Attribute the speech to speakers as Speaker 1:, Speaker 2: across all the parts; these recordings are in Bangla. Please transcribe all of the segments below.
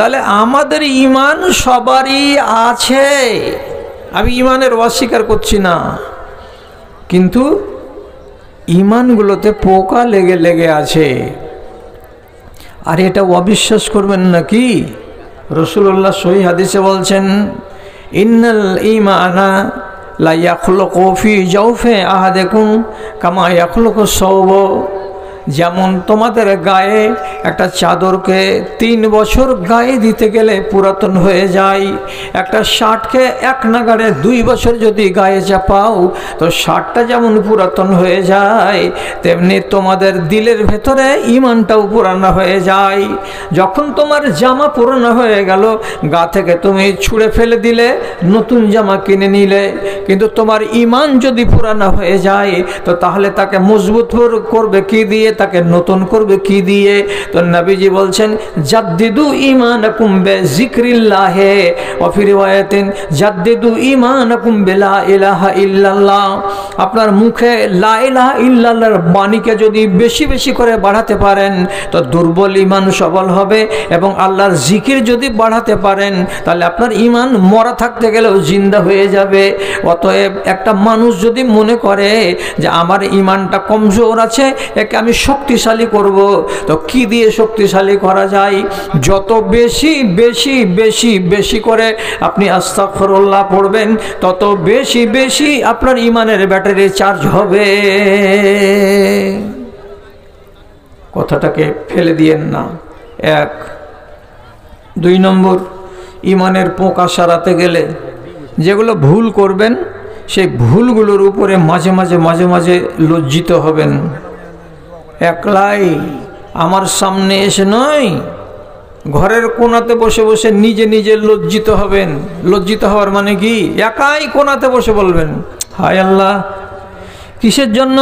Speaker 1: তাহলে আমাদের ঈমান সবারই আছে, আমি ঈমানের অস্বীকার করছি না, কিন্তু ঈমানগুলোতে পোকা লেগে লেগে আছে। আর এটা অবিশ্বাস করবেন নাকি? রাসূলুল্লাহ সহিহ হাদিসে বলছেন, ইন্নাল ঈমানা লা ইয়াখলুকু ফি জাওফি আহাদিকুম কামা ইয়াখলুকু সাওব। যেমন তোমাদের গায়ে একটা চাদরকে 3 বছর গায়ে দিতে গেলে পুরাতন হয়ে যায়, একটা শার্টকে এক নাগাড়ে 2 বছর যদি গায়ে চাপাও তো শার্টটা যেমন পুরাতন হয়ে যায়, তেমনি তোমাদের দিলের ভেতরে ঈমানটাও পুরানো হয়ে যায়। যখন তোমার জামা পুরানো হয়ে গেল, গা থেকে তুমি ছুঁড়ে ফেলে দিলে, নতুন জামা কিনে নিলে, কিন্তু তোমার ঈমান যদি পুরানো হয়ে যায় তো তাহলে তাকে মজবুত করবে কি দিয়ে, তাকে নতুন করবে কি দিয়ে? তো নবীজি বলছেন, জাদ্দিদু ঈমানাকুম বিযিকরিল্লাহ ওয়া ফি রিওয়ায়াতিন জাদ্দিদু ঈমানাকুম বিলা ইলাহা ইল্লাল্লাহ। আপনার মুখে লা ইলাহা ইল্লাল্লাহর বাণীকে যদি বেশি বেশি করে বাড়াতে পারেন তো দুর্বল ঈমান সবল হবে, এবং আল্লাহর জিকির যদি বাড়াতে পারেন তাহলে আপনার ঈমান মরা থাকতে গেলেও জিন্দা হয়ে যাবে। অতএব একটা মানুষ যদি মনে করে যে আমার ঈমানটা কমজোর আছে, একে আমি শক্তিশালী করব, তো কি দিয়ে শক্তিশালী করা যায়? যত বেশি বেশি বেশি বেশি করে আপনি আস্তাগফিরুল্লাহ পড়বেন, তত বেশি বেশি আপনার ঈমানের ব্যাটারি চার্জ হবে। কথাটাকে ফেলে দিয়েন না। 1 2 নম্বর, ঈমানের পোকা সারাতে গেলে যেগুলো ভুল করবেন সেই ভুলগুলোর উপরে মাঝে মাঝে মাঝে মাঝে লজ্জিত হবেন। একলাই আমার সামনে এসে নয়, ঘরের কোণাতে বসে বসে নিজে নিজে লজ্জিত হবেন। লজ্জিত হওয়ার মানে কি? একাই কোণাতে বসে বলবেন, হায় আল্লাহ, কিসের জন্য?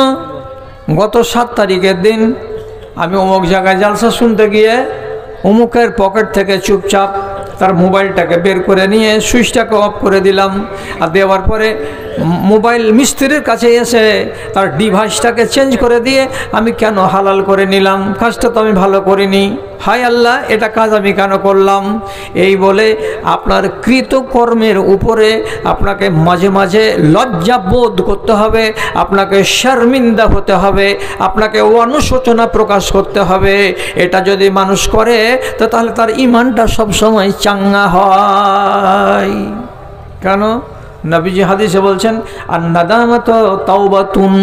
Speaker 1: গত 7 তারিখের দিন আমি অমুক জায়গায় জালসা শুনতে গিয়ে অমুকের পকেট থেকে চুপচাপ তার মোবাইলটাকে বের করে নিয়ে সুইচটাকে অফ করে দিলাম, আর দেওয়ার পরে মোবাইল মিস্ত্রির কাছে এসে তার ডিভাইসটাকে চেঞ্জ করে দিয়ে আমি কেন হালাল করে নিলাম? কাজটা তো আমি ভালো করিনি, হায় আল্লাহ, এটা কাজ আমি কেন করলাম? এই বলে আপনার কৃতকর্মের উপরে আপনাকে মাঝে মাঝে লজ্জা বোধ করতে হবে, আপনাকে শর্মিন্দা হতে হবে, আপনাকে অনুশোচনা প্রকাশ করতে হবে। এটা যদি মানুষ করে তো তাহলে তার ঈমানটা সবসময় চাঙ্গা হয়। কেন? নবীজি হাদিসে বলছেন, আর নাদামাত তাওবাতুন।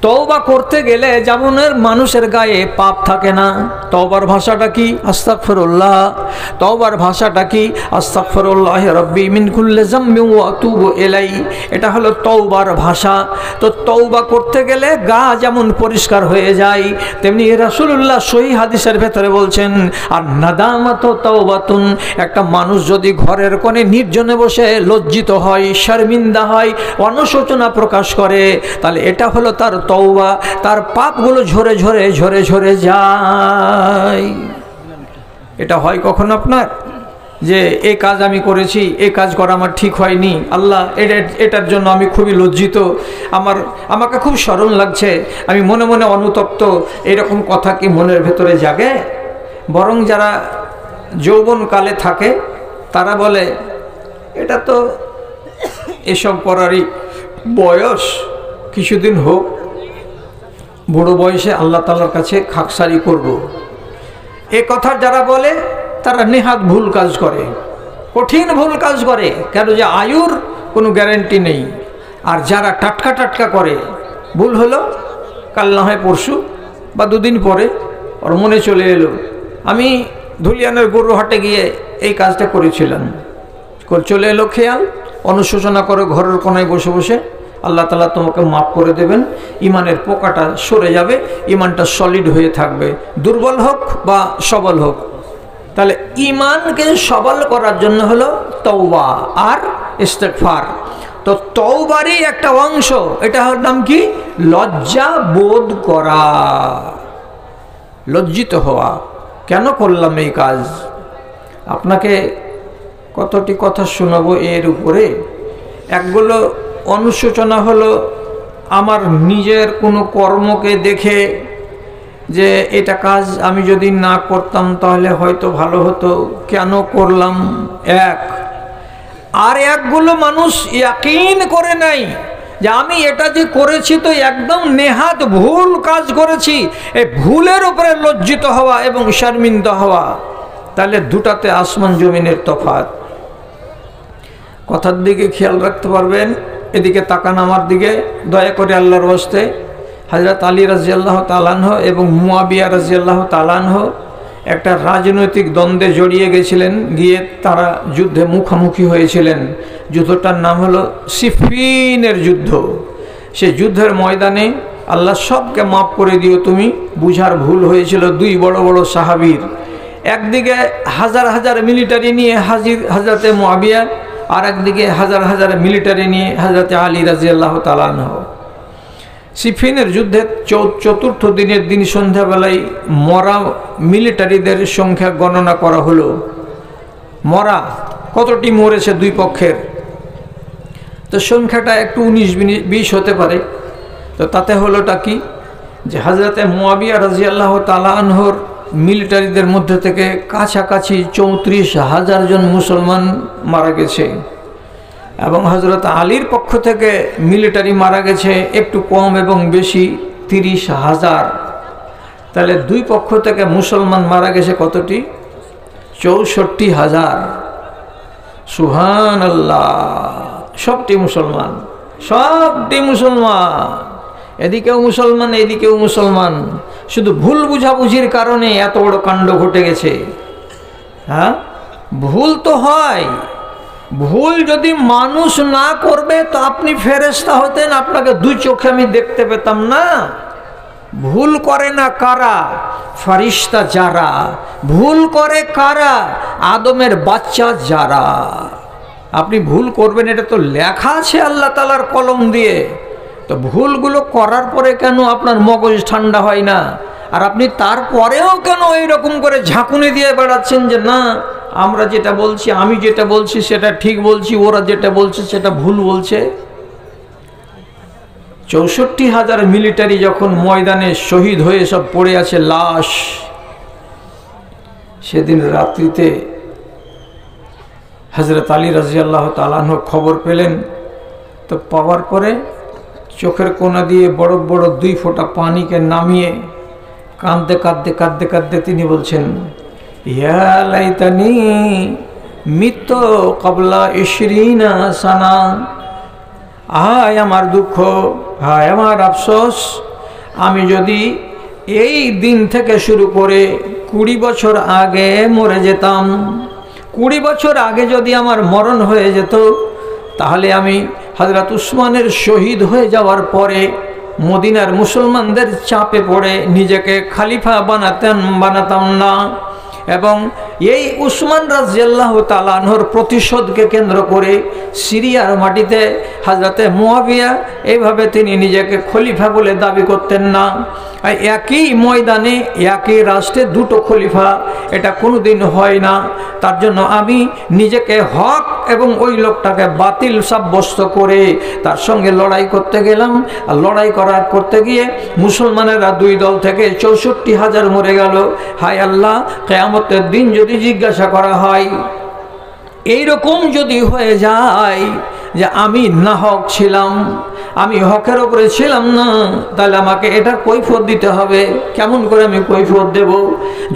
Speaker 1: তওবা করতে গেলে যেমন মানুষের গায়ে পাপ থাকে না, তওবার ভাষাটা কি? আস্তাগফিরুল্লাহ। তওবার ভাষাটা কি? আস্তাগফিরুল্লাহ রাব্বি মিন কুল্লি যামবি ওয়া আতুবু ইলাই। এটা হলো তওবার ভাষা। তো তওবা করতে গেলে গা যেমন পরিষ্কার হয়ে যায়, তেমনি রাসূলুল্লাহ সহিহ হাদিসের ভেতরে বলছেন, আর নাদামাত তাওবাতুন। একটা মানুষ যদি ঘরের কোণে নির্জনে বসে লজ্জিত হয়, শর্মিন্দা হয়, অনুশোচনা প্রকাশ করে, তাহলে এটা হলো তার তওবা। তার পাপগুলো ঝরে ঝরে ঝরে ঝরে যায়। এটা হয় কখন আপনার যে এই কাজ আমি করেছি, এই কাজ করা আমার ঠিক হয়নি, আল্লাহ এটার জন্য আমি খুবই লজ্জিত, আমাকে খুব শরম লাগছে, আমি মনে মনে অনুতপ্ত, এরকম কথা কি মনের ভেতরে জাগে? বরং যারা যৌবনকালে থাকে তারা বলে এটা তো এসব করারই বয়স, কিছুদিন হোক, বড় বয়সে আল্লাহ তাআলার কাছে খাকসারি করব। এ কথা যারা বলে তারা নেহাত ভুল কাজ করে, কঠিন ভুল কাজ করে। কেন? যে আয়ুর কোনো গ্যারান্টি নেই। আর যারা টাটকা টাটকা করে, ভুল হলো কাল না হয় পরশু বা 2 দিন পরে ওর মনে চলে এলো, আমি ধুলিয়ানের গরুহাটে গিয়ে এই কাজটা করেছিলাম, চলে এলো খেয়াল, অনুশোচনা করে ঘরের কোনায় বসে বসে, আল্লাহ তাআলা তোমাকে মাফ করে দেবেন, ঈমানের পোকাটা সরে যাবে, ঈমানটা সলিড হয়ে থাকবে, দুর্বল হোক বা সবল হোক। তাহলে ঈমানকে সবল করার জন্য হলো তওবা আর ইস্তেগফার। তো তওবারই একটা অংশ, এটা হল নাম কি? লজ্জা বোধ করা, লজ্জিত হওয়া। কেন করলাম এই কাজ? আপনাকে কতটি কথা শোনাবো এর উপরে। একগুলো অনুশোচনা হলো আমার নিজের কোনো কর্মকে দেখে যে এটা কাজ আমি যদি না করতাম তাহলে হয়তো ভালো হতো, কেন করলাম। আর একগুলো মানুষ ইয়াকিন করে নাই যে আমি এটা যে করেছি তো একদম নেহাত ভুল কাজ করেছি, এই ভুলের উপরে লজ্জিত হওয়া এবং শর্মিন্দা হওয়া, তাহলে দুটাতে আসমান জমিনের তফাৎ। কথার দিকে খেয়াল রাখতে পারবেন। এদিকে তাকান আমার দিকে দয়া করে আল্লাহর ওয়াস্তে। হযরত আলী রাদিয়াল্লাহু তাআলা আনহু এবং মুয়াবিয়া রাদিয়াল্লাহু তাআলা আনহু একটা রাজনৈতিক দ্বন্দ্বে জড়িয়ে গেছিলেন, গিয়ে তারা যুদ্ধে মুখোমুখি হয়েছিলেন। যুদ্ধটার নাম হলো সিফিনের যুদ্ধ। সেই যুদ্ধের ময়দানে আল্লাহ সবকে মাফ করে দিও তুমি, বুঝার ভুল হয়েছিল দুই বড় বড় সাহাবীর। একদিকে হাজার হাজার মিলিটারি নিয়ে হাজির হযরতে মুয়াবিয়া, আর একদিকে হাজার হাজার মিলিটারি নিয়ে হযরতে আলী রাদিয়াল্লাহু তাআলা আনহু। সিফিনের যুদ্ধের চতুর্থ দিনের দিন সন্ধ্যাবেলায় মরা মিলিটারিদের সংখ্যা গণনা করা হলো। মরা কতটি মরেছে দুই পক্ষের, তো সংখ্যাটা একটু 19-20 হতে পারে। তো তাতে হলোটা কি, যে হযরতে মুয়াবিয়া রাদিয়াল্লাহু তাআলা আনহুর মিলিটারিদের মধ্যে থেকে কাছাকাছি 34,000 জন মুসলমান মারা গেছে, এবং হযরত আলীর পক্ষ থেকে মিলিটারি মারা গেছে একটু কম এবং বেশি 30,000। তাহলে দুই পক্ষ থেকে মুসলমান মারা গেছে কতটি? 64,000। সুবহানাল্লাহ। সবটি মুসলমান, সবটি মুসলমান, এদিকেও মুসলমান এদিকেও মুসলমান। শুধু ভুল বুঝাবুঝির কারণে এত বড় কাণ্ড ঘটে গেছে। হ্যাঁ, ভুল তো হয়। ভুল যদি মানুষ না করবে তো আপনি ফেরেশতা হতেন, আপনাকে দুই চোখে আমি দেখতে পেতাম না। ভুল করে না কারা? ফেরেশতা যারা। ভুল করে কারা? আদমের বাচ্চা যারা। আপনি ভুল করবেন এটা তো লেখা আছে আল্লাহ তাআলার কলম দিয়ে। তো ভুলগুলো করার পরে কেন আপনার মগজ ঠান্ডা হয় না? আর আপনি তারপরেও কেন এইরকম করে ঝাঁকুনি দিয়ে বেড়াচ্ছেন যে না আমরা যেটা বলছি, আমি যেটা বলছি সেটা ঠিক বলছি, ওরা যেটা বলছে সেটা ভুল বলছে। 64,000 মিলিটারি যখন ময়দানে শহীদ হয়ে সব পড়ে আছে লাশ, সেদিন রাত্রিতে হযরত আলী রাদিয়াল্লাহু তাআলা আনহু খবর পেলেন। তো পাওয়ার পরে চোখের কোনা দিয়ে বড় বড় 2 ফোঁটা পানিকে নামিয়ে কাঁদতে কাঁদতে কাঁদতে কাঁদতে তিনি বলছেন, ইয়া লাইতানি মিতু ক্বাবলা 20 সানা। হায় আমার দুঃখ, হায় আমার আফসোস, আমি যদি এই দিন থেকে শুরু করে 20 বছর আগে মরে যেতাম। 20 বছর আগে যদি আমার মরণ হয়ে যেত, তাহলে আমি হযরত উসমানের শহীদ হয়ে যাওয়ার পরে মদিনার মুসলমানদের চাপে পড়ে নিজেকে খলিফা বানাতাম না। এবং এই উসমান রাদিয়াল্লাহু তাআলা আনহুর প্রতিশোধকে কেন্দ্র করে সিরিয়ার মাটিতে হযরতে মুয়াবিয়া এইভাবে তিনি নিজেকে খলিফা বলে দাবি করতেন না। একই ময়দানে একই রাষ্ট্রে দুটো খলিফা, এটা কোনোদিন হয় না। তার জন্য আমি নিজেকে হক এবং ওই লোকটাকে বাতিল সাব্যস্ত করে তার সঙ্গে লড়াই করতে গেলাম। আর লড়াই করতে গিয়ে মুসলমানেরা দুই দল থেকে 64,000 মরে গেল। হায় আল্লাহ, কিয়ামতের দিন যদি জিজ্ঞাসা করা হয়, এইরকম যদি হয়ে যায় যে আমি নাহক ছিলাম, আমি হকের উপরে ছিলাম না, তাহলে আমাকে এটা কৈফিয়ত দিতে হবে। কেমন করে আমি কৈফিয়ত দেব?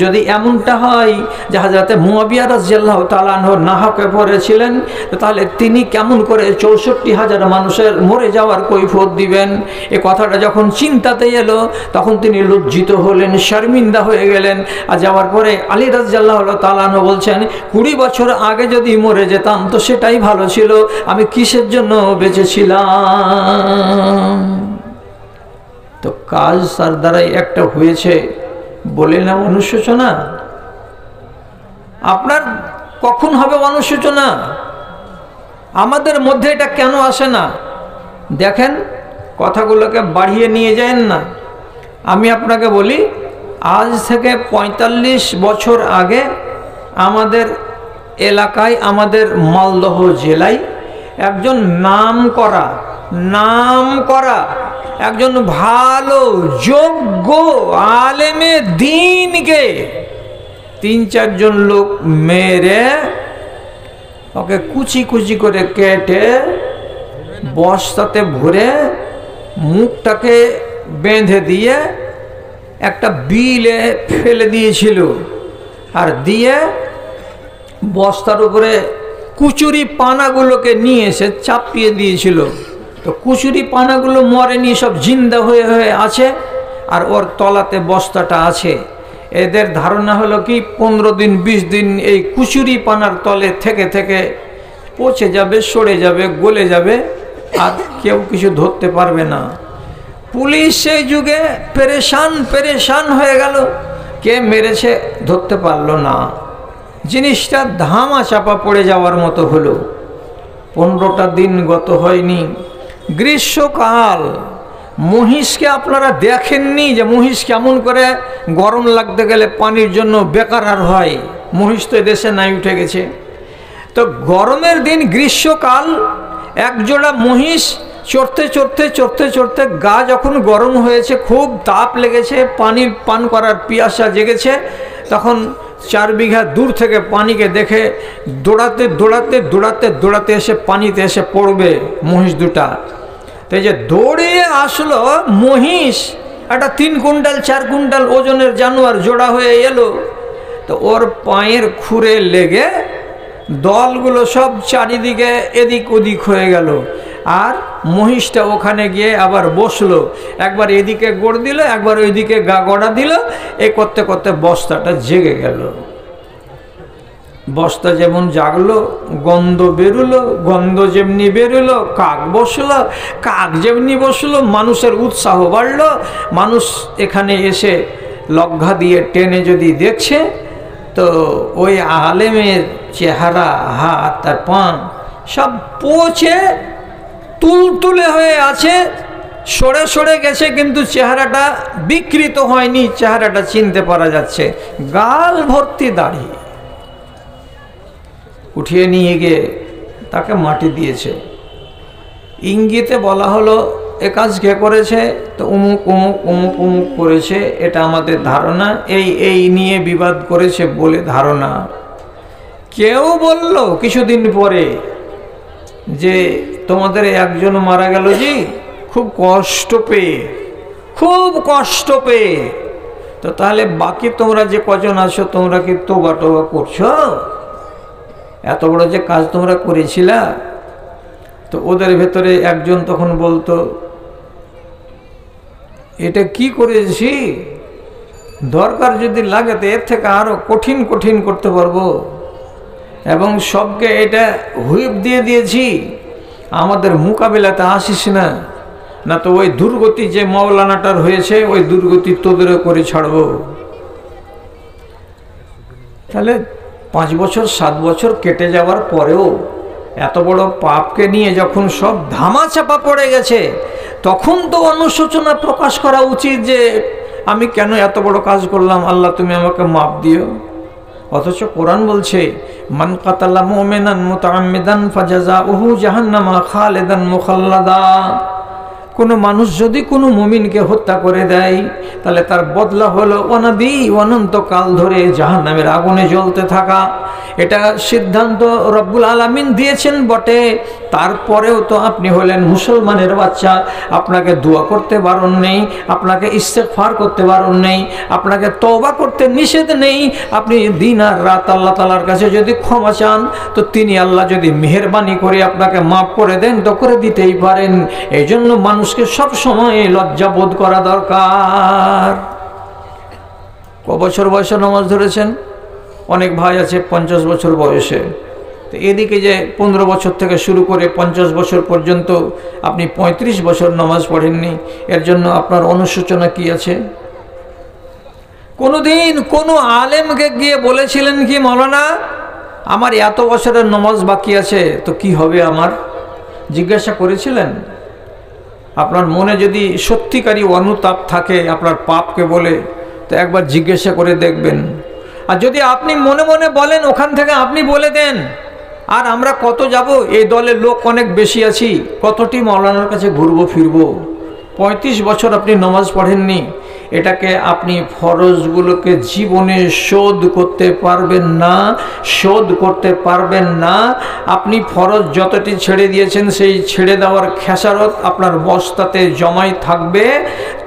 Speaker 1: যদি এমনটা হয় যে হযরতে মুয়াবিয়া রাদিয়াল্লাহু তাআলা আনহু নাহকে পড়েছিলেন, তাহলে তিনি কেমন করে 64,000 মানুষের মরে যাওয়ার কৈফিয়ত দিবেন? এই কথাটা যখন চিন্তাতে এলো তখন তিনি লজ্জিত হলেন, শর্মিন্দা হয়ে গেলেন। আর যাওয়ার পরে আলী রাদিয়াল্লাহু তাআলা আনহু বলছেন, 20 বছর আগে যদি মরে যেতাম তো সেটাই ভালো ছিল, আমি কিসের জন্য বেঁচেছিলাম? তো কাজ তার দ্বারাই একটা হয়েছে বলে না অনুশোচনা। আপনার কখন হবে অনুশোচনা? আমাদের মধ্যে এটা কেন আসে না? দেখেন, কথাগুলোকে বাড়িয়ে নিয়ে যান না। আমি আপনাকে বলি, আজ থেকে 45 বছর আগে আমাদের এলাকায়, আমাদের মালদহ জেলায় একজন নাম করা একজন ভালো যোগ্য আলেমে দ্বীনকে 3-4 জন লোক মেরে ওকে কুচি কুচি করে কেটে বস্তাতে ভরে মুখটাকে বেঁধে দিয়ে একটা বিলে ফেলে দিয়েছিল, আর দিয়ে বস্তার উপরে কুচুরি পানাগুলোকে নিয়ে এসে চাপিয়ে দিয়েছিল। তো কুচুরি পানাগুলো মরেনি, সব জিন্দা হয়ে হয়ে আছে, আর ওর তলাতে বস্তাটা আছে। এদের ধারণা হলো কি 15 দিন 20 দিন এই কুচুরি পানার তলে থেকে থেকে পচে যাবে, সরে যাবে, গলে যাবে, আর কেউ কিছু ধরতে পারবে না। পুলিশ সেই যুগে পেরেশান হয়ে গেল, কে মেরেছে ধরতে পারলো না। জিনিসটা ধামা চাপা পড়ে যাওয়ার মতো হলো। 15টা দিন গত হয়নি, গ্রীষ্মকাল। মহিষকে আপনারা দেখেননি যে মহিষ কেমন করে গরম লাগতে গেলে পানির জন্য বেকার হয়? মহিষ তো দেশে নাই, উঠে গেছে। তো গরমের দিন, গ্রীষ্মকাল, একজোড়া মহিষ চড়তে গা যখন গরম হয়েছে, খুব তাপ লেগেছে, পানির পান করার পিয়াসা জেগেছে, তখন 4 বিঘা দূর থেকে পানিকে দেখে দৌড়াতে এসে পানিতে এসে পড়বে মহিষ দুটা। তো যে দৌড়িয়ে আসলো মহিষ, একটা 3 কুইন্টাল 4 কুইন্টাল ওজনের জানোয়ার জোড়া হয়ে এলো। তো ওর পায়ের খুরে লেগে দলগুলো সব চারিদিকে এদিক ওদিক হয়ে গেল, আর মহিষটা ওখানে গিয়ে আবার বসলো, একবার এদিকে গোড় দিল, একবার ওইদিকে গা গড়া দিল। এই করতে করতে বস্তাটা জেগে গেল। বস্তা যেমন জাগলো, গন্ধ বেরুলো, গন্ধ যেমনি বেরুলো, কাক বসলো, কাক যেমনি বসলো, মানুষের উৎসাহ বাড়লো। মানুষ এখানে এসে লগ্ঘা দিয়ে টেনে যদি দেখছে, তো ওই আলেমের চেহারা, হাত আর পা সব পচে তুলতুলে হয়ে আছে, সরে সরে গেছে, কিন্তু চেহারাটা বিকৃত হয়নি, চেহারাটা চিনতে পারা যাচ্ছে। গাল ভর্তি দাড়ি। উঠিয়ে নিয়ে গিয়ে তাকে মাটি দিয়েছে। ইঙ্গিতে বলা হলো এ কাজ কে করেছে, তো অমুক অমুক অমুক অমুক করেছে, এটা আমাদের ধারণা, এই নিয়ে বিবাদ করেছে বলে ধারণা। কেউ বলল কিছুদিন পরে যে তোমাদের একজন মারা গেল জি, খুব কষ্ট পেয়ে। তো তাহলে বাকি তোমরা যে কজন আছো, তোমরা কি তোবা করছো? এত বড় যে কাজ তোমরা করেছিলা? তো ওদের ভেতরে একজন তখন বলতো, এটা কি করেছি, দরকার যদি লাগে তো এর থেকে আরো কঠিন কঠিন করতে পারবো, এবং সবকে এটা হুইপ দিয়ে দিয়েছি, আমাদের মোকাবিলাতে আসিস না, না তো ওই দুর্গতি যে মাওলানাটার হয়েছে, ওই দুর্গতি তোদেরও করে ছাড়বো। তাহলে 5 বছর 7 বছর কেটে যাওয়ার পরেও এত বড় পাপকে নিয়ে যখন সব ধামাচাপা পড়ে গেছে, তখন তো অনুশোচনা প্রকাশ করা উচিত যে আমি কেন এত বড় কাজ করলাম, আল্লাহ তুমি আমাকে মাফ দিও। অথচ কোরআন বলছে, মান কাতালা মুমিনান মুতাআম্মিদান ফাজাযাউহু জাহান্নামা খালিদান মুখাল্লাদা। কোনো মানুষ যদি কোনো মুমিনকে হত্যা করে দেয়, তাহলে তার বদলা হলো অনন্তকাল ধরে জাহান্নামের আগুনে জ্বলতে থাকা। এটা সিদ্ধান্ত রব্বুল আলামিন দিয়েছেন বটে, তারপরেও তো আপনি হলেন মুসলমানের বাচ্চা, আপনাকে দোয়া করতে বারণ নেই, আপনাকে ইস্তেগফার করতে বারণ নেই, আপনাকে তওবা করতে নিষেধ নেই। আপনি দিন আর রাত আল্লাহ তাআলার কাছে যদি ক্ষমা চান, তো তিনি আল্লাহ যদি মেহেরবানি করে আপনাকে মাফ করে দেন, তো করে দিতেই পারেন। এই জন্য মানুষকে সব সময় লজ্জা বোধ করা দরকার। ক বছর বয়সে নামাজ ধরেছেন? অনেক ভাই আছে 50 বছর বয়সে। তো এদিকে যে 15 বছর থেকে শুরু করে 50 বছর পর্যন্ত আপনি 35 বছর নামাজ পড়েননি, এর জন্য আপনার অনুশোচনা কি আছে? কোনোদিন কোনো আলেমকে গিয়ে বলেছিলেন কি, মাওলানা আমার এত বছরের নামাজ বাকি আছে, তো কি হবে আমার? জিজ্ঞাসা করেছিলেন? আপনার মনে যদি সত্যিকারই অনুতাপ থাকে আপনার পাপকে বলে, তো একবার জিজ্ঞাসা করে দেখবেন। আর যদি আপনি মনে মনে বলেন, ওখান থেকে আপনি বলে দেন, আর আমরা কত যাব, এই দলের লোক অনেক বেশি আছি, কতটি মাওলানার কাছে ঘুরবো ফিরবো, 35 বছর আপনি নামাজ পড়েননি, এটাকে আপনি ফরজগুলোকে জীবনে শোধ করতে পারবেন না, শোধ করতে পারবেন না। আপনি ফরজ যতটি ছেড়ে দিয়েছেন সেই ছেড়ে দেওয়ার খেসারত আপনার বস্তাতে জমাই থাকবে।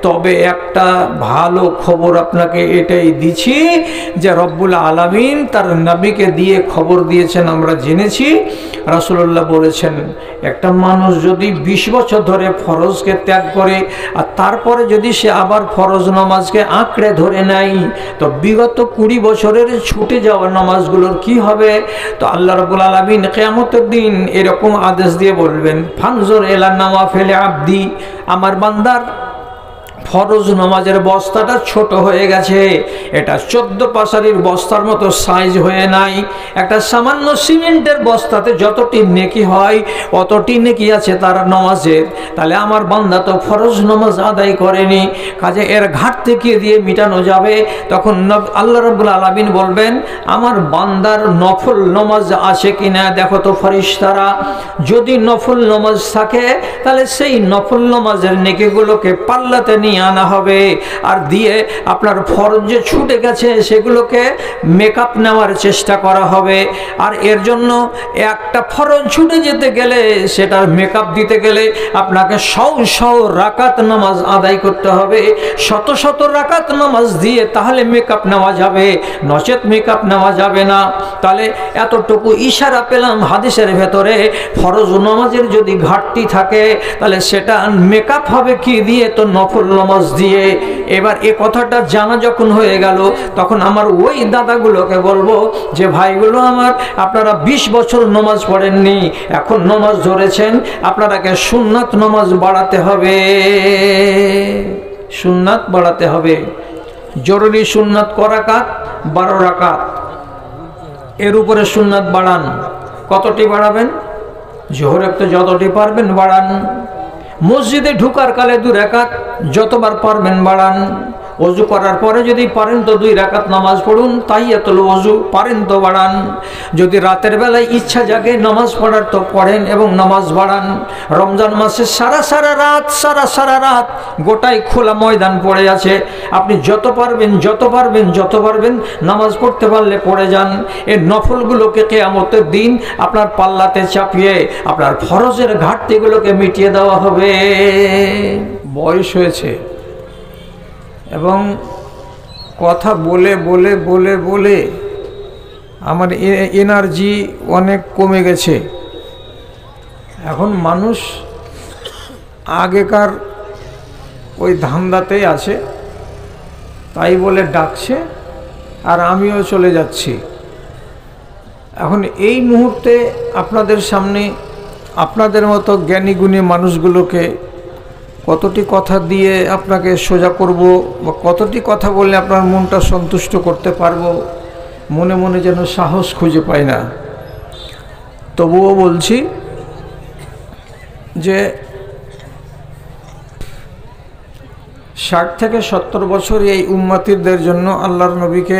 Speaker 1: তবে একটা ভালো খবর আপনাকে এটাই দিচ্ছি যে রব্বুল আলামিন তার নবীকে দিয়ে খবর দিয়েছেন, আমরা জেনেছি। রাসূলুল্লাহ বলেছেন, একটা মানুষ যদি 20 বছর ধরে ফরজকে ত্যাগ করে আর তারপরে যদি সে আবার ফরজ নামাজকে আঁকড়ে ধরে নেয়, তো বিগত 20 বছরের ছুটে যাওয়া নামাজগুলোর কি হবে? তো আল্লাহ রাব্বুল আলামিন কিয়ামতের দিন এরকম আদেশ দিয়ে বলবেন, ফানজুর ইলা নওয়াফিল আবদি, আমার বান্দার ফরজ নামাজের বস্তাটা ছোট হয়ে গেছে, এটা 14 পাশারির বস্তার মতো সাইজ হয়ে নাই। একটা সামান্য সিমেন্টের বস্তাতে যতটি নেকি হয় অতটি নেকি আছে তার নামাজের। তাহলে আমার বান্দা তো ফরজ নামাজ আদায় করেনি, কাজে এর ঘাটতি কি দিয়ে মিটানো যাবে? তখন আল্লাহ রাব্বুল আলামিন বলবেন, আমার বান্দার নফল নামাজ আছে কিনা দেখো তো ফেরেশতারা। যদি নফল নামাজ থাকে তাহলে সেই নফল নামাজের নেকিগুলোকে পাল্লাতে নিয়ে আনা হবে, আর দিয়ে আপনার ফরজ যে ছুটে গেছে সেগুলোকে মেকআপ নেওয়ার চেষ্টা করা হবে। আর এর জন্য একটা ফরজ ছুটে যেতে গেলে সেটার মেকআপ দিতে গেলে আপনাকে 100 রাকাত নামাজ আদায় করতে হবে, শত রাকাত নামাজ দিয়ে তাহলে মেকআপ নেওয়া যাবে, নচেত মেকআপ নেওয়া যাবে না। তাহলে এতটুকু ইশারা পেলাম হাদিসের ভেতরে, ফরজ নামাজের যদি ঘাটতি থাকে তাহলে সেটা মেকআপ হবে কি দিয়ে? তো নফল নামাজ দিয়ে। এবার এ কথাটা জানা যখন হয়ে গেল, তখন আমার ওই দাদাগুলোকে বলবো যে ভাইগুলো আমার, আপনারা 20 বছর নামাজ পড়েননি, এখন নামাজ ধরেছেন, আপনারাকে সুন্নাত নামাজ বাড়াতে হবে, সুন্নাত বাড়াতে হবে। জরুরি সুন্নাত ক রাকাত? 12 রাকাত। এর উপরে সুন্নাত বাড়ান। কতটি বাড়াবেন? জোহরে তো যতটি পারবেন বাড়ান। মসজিদে ঢুকার কালে 2 রাকাত, যতবার পারবেন বাড়ান। ওযু করার পরে যদি পারেন তো 2 রাকাত নামাজ পড়ুন, তাহিয়াতুল ওযু পারেন তো বাড়ান। যদি রাতের বেলায় ইচ্ছা জাগে নামাজ পড়ার তো পড়েন এবং নামাজ বাড়ান। রমজান মাসে সারা রাত গোটাই খোলা ময়দান পড়ে আছে, আপনি যত পারবেন নামাজ পড়তে পারলে পড়ে যান। এই নফলগুলোকে কিয়ামতের দিন আপনার পাল্লাতে চাপিয়ে আপনার ফরজের ঘাটতিগুলোকে মিটিয়ে দেওয়া হবে। বয়স হয়েছে এবং কথা বলে বলে বলে বলে আমার এনার্জি অনেক কমে গেছে। এখন মানুষ আগেকার ওই ধান্দাতেই আছে, তাই বলে ডাকছে আর আমিও চলে যাচ্ছি। এখন এই মুহূর্তে আপনাদের সামনে আপনাদের মতো জ্ঞানী গুণী মানুষগুলোকে কতটি কথা দিয়ে আপনাকে সোজা করব বা কতটি কথা বললে আপনার মনটা সন্তুষ্ট করতে পারবো, মনে মনে যেন সাহস খুঁজে পাই না। তবুও বলছি যে 60 থেকে 70 বছর এই উম্মতিদের জন্য আল্লাহর নবীকে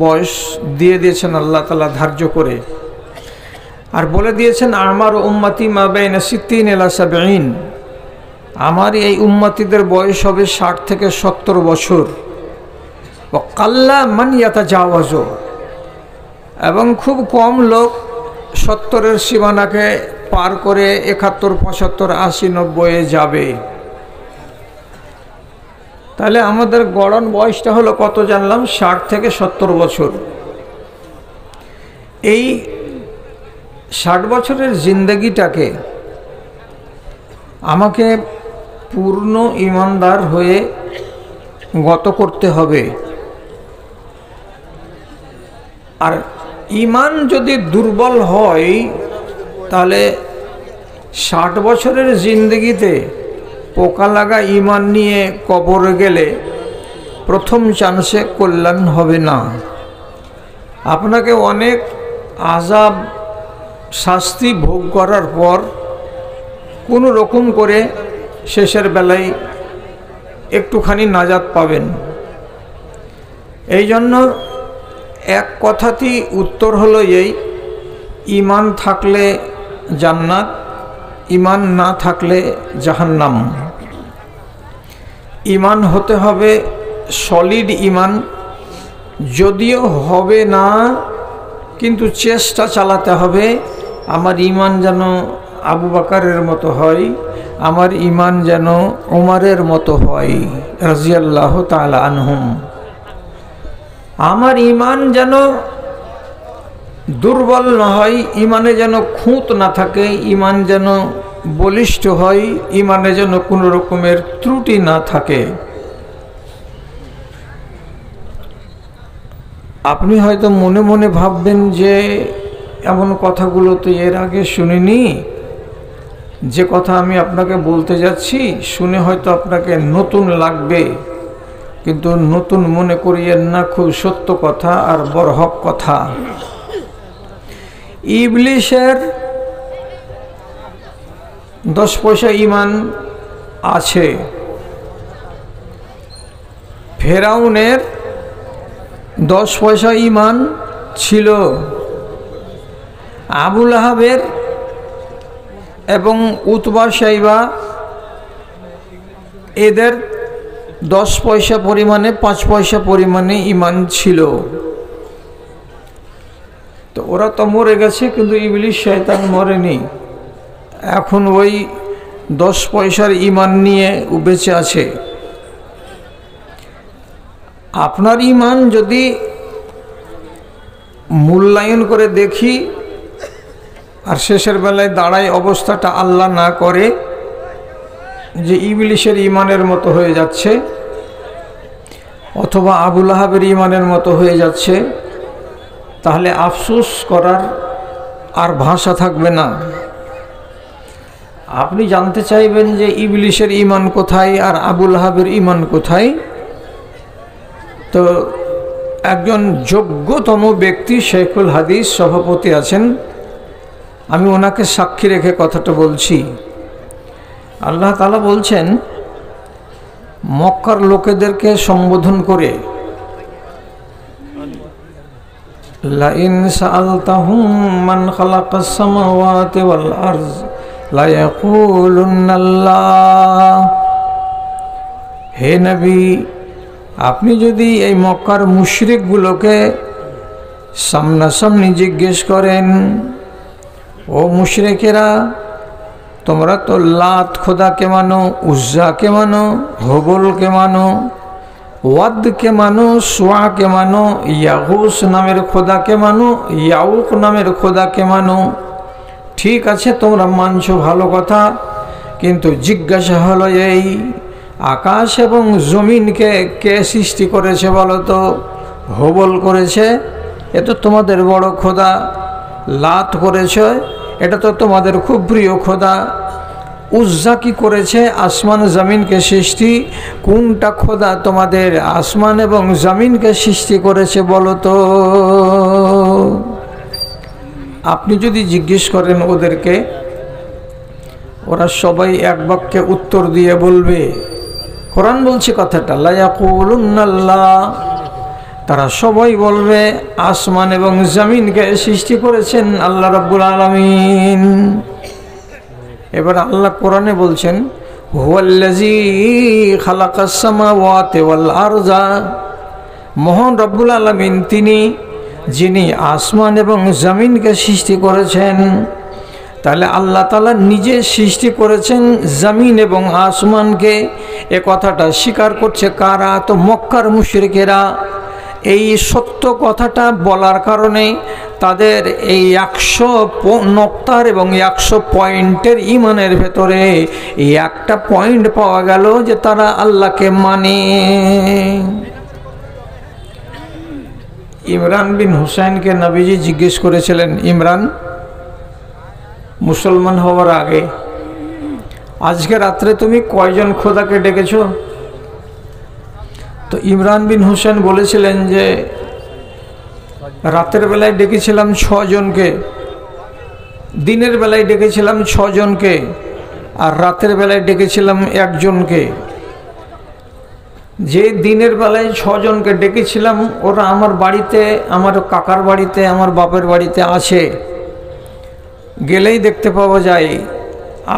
Speaker 1: বয়স দিয়ে দিয়েছেন আল্লাহ তাআলা ধার্য করে, আর বলে দিয়েছেন আমার উম্মতি মা বাইনা 60 ইলা 70। আমার এই উম্মতিদের বয়স হবে 60 থেকে 70 বছর। কাল্লা মান ইয়াতাজাওয়াজ, এবং খুব কম লোক 70-এর সীমানাকে পার করে 71, 75, 80, 90-এ যাবে। তাহলে আমাদের গড়ন বয়সটা হলো কত জানলাম? 60 থেকে 70 বছর। এই 60 বছরের জিন্দগিটাকে আমাকে পূর্ণ ইমানদার হয়ে গত করতে হবে। আর ইমান যদি দুর্বল হয় তাহলে 60 বছরের জিন্দগিতে পোকা লাগা ইমান নিয়ে কবরে গেলে প্রথম চান্সে কল্যাণ হবে না। আপনাকে অনেক আযাব শাস্তি ভোগ করার পর কোনো রকম করে শেষের বেলায় একটুখানি নাজাত পাবেন। এই জন্য এক কথাতেই উত্তর হলো এই, ইমান থাকলে জান্নাত, ইমান না থাকলে জাহান্নাম। ইমান হতে হবে সলিড ইমান, যদিও হবে না কিন্তু চেষ্টা চালাতে হবে আমার ইমান যেন আবু বকরের মতো হয়, আমার ইমান যেন ওমরের মতো হয় রাদিয়াল্লাহু তাআলা আনহুম। আমার ইমান যেন দুর্বল না হয়, ইমানে যেন খুঁত না থাকে, ইমান যেন বলিষ্ঠ হয়, ইমানে যেন কোনো রকমের ত্রুটি না থাকে। আপনি হয়তো মনে মনে ভাববেন যে এমন কথাগুলো তো এর আগে শুনিনি, যে কথা আমি আপনাকে বলতে যাচ্ছি শুনে হয়তো আপনাকে নতুন লাগবে, কিন্তু নতুন মনে করিয়েন না, খুব সত্য কথা আর বরহক কথা। ইবলিশের 10 পয়সা ইমান আছে, ফেরাউনের 10 পয়সা ইমান ছিল, আবু লাহাবের এবং উতবা সাইবা এদের 10 পয়সা পরিমাণে 5 পয়সা পরিমাণে ইমান ছিল। তো ওরা তো মরে গেছে, কিন্তু ইবলিশ শয়তান মরেনি, এখন ওই 10 পয়সার ইমান নিয়ে বেঁচে আছে। আপনার ইমান যদি মূল্যায়ন করে দেখি আর শেষের বেলায় দাঁড়ায় অবস্থাটা আল্লাহ না করে যে ইবলিশের ইমানের মতো হয়ে যাচ্ছে অথবা আবু লাহাবের ইমানের মতো হয়ে যাচ্ছে, তাহলে আফসোস করার আর ভাষা থাকবে না। আপনি জানতে চাইবেন যে ইবলিশের ইমান কোথায় আর আবু লাহাবের ইমান কোথায়, তো একজন যোগ্যতম ব্যক্তি শেখুল হাদিস সভাপতি আছেন, আমি ওনাকে সাক্ষী রেখে কথাটা বলছি। আল্লাহ তাআলা বলছেন মক্কার লোকেদেরকে সম্বোধন করে, লাইন সাআলতাহুম মান খালাকাস সামাওয়াতি ওয়াল আরজ লা ইয়াকুলুন্নাল্লাহ। হে নবী, আপনি যদি এই মক্কার মুশরিকগুলোকে সামনাসামনি জিজ্ঞেস করেন, ও মুশরিকেরা, তোমরা তো লাত খোদাকে মানো, উজ্জাকে মানো, হবলকে মানো, ওয়াদকে মানো, সোয়াকে মানো, ইয়াগুস নামের খোদাকে মানো, ইয়াউক নামের খোদাকে মানো, ঠিক আছে তোমরা মানছো, ভালো কথা, কিন্তু জিজ্ঞাসা হলো এই আকাশ এবং জমিনকে কে সৃষ্টি করেছে বলো তো? হবল করেছে, এ তো তোমাদের বড় খোদা। লাত করেছে, এটা তো তোমাদের খুব প্রিয় খোদা। উজ্জা কি করেছে? আসমান জমিনকে সৃষ্টি। কোনটা খোদা তোমাদের আসমান এবং জমিনকে সৃষ্টি করেছে বলো তো? আপনি যদি জিজ্ঞেস করেন ওদেরকে, ওরা সবাই এক বাক্যে উত্তর দিয়ে বলবে, কোরআন বলছে কথাটা, লা ইয়াকুলুন্নাল্লাহ, তারা সবাই বলবে আসমান এবং জমিনকে সৃষ্টি করেছেন আল্লাহ রাব্বুল আলামিন। এবার আল্লাহ কোরআনে বলছেন, হুয়াল্লাযী খালাকাস সামাওয়াতি ওয়াল আরজা, মহান রব্বুল আলামিন তিনি, যিনি আসমান এবং জমিনকে সৃষ্টি করেছেন। তাহলে আল্লাহ তাআলা নিজে সৃষ্টি করেছেন জমিন এবং আসমানকে, এ কথাটা স্বীকার করছে কারা? তো মক্কার মুশরিকেরা। এই সত্য কথাটা বলার কারণে তাদের এই 100 নক্তার এবং 100 পয়েন্টের ইমানের ভেতরে এই একটা পয়েন্ট পাওয়া গেল যে তারা আল্লাহকে মানে। ইমরান বিন হুসাইনকে নবীজি জিজ্ঞেস করেছিলেন, ইমরান, মুসলমান হওয়ার আগে আজকে রাত্রে তুমি কয়জন খোদাকে ডেকেছ? তো ইমরান বিন হুসাইন বলেছিলেন যে রাতের বেলায় ডেকেছিলাম 6 জনকে, দিনের বেলায় ডেকেছিলাম 6 জনকে, আর রাতের বেলায় ডেকেছিলাম 1 জনকে। যে দিনের বেলায় 6 জনকে ডেকেছিলাম ওরা আমার বাড়িতে, আমার কাকার বাড়িতে, আমার বাপের বাড়িতে আছে, গেলেই দেখতে পাওয়া যায়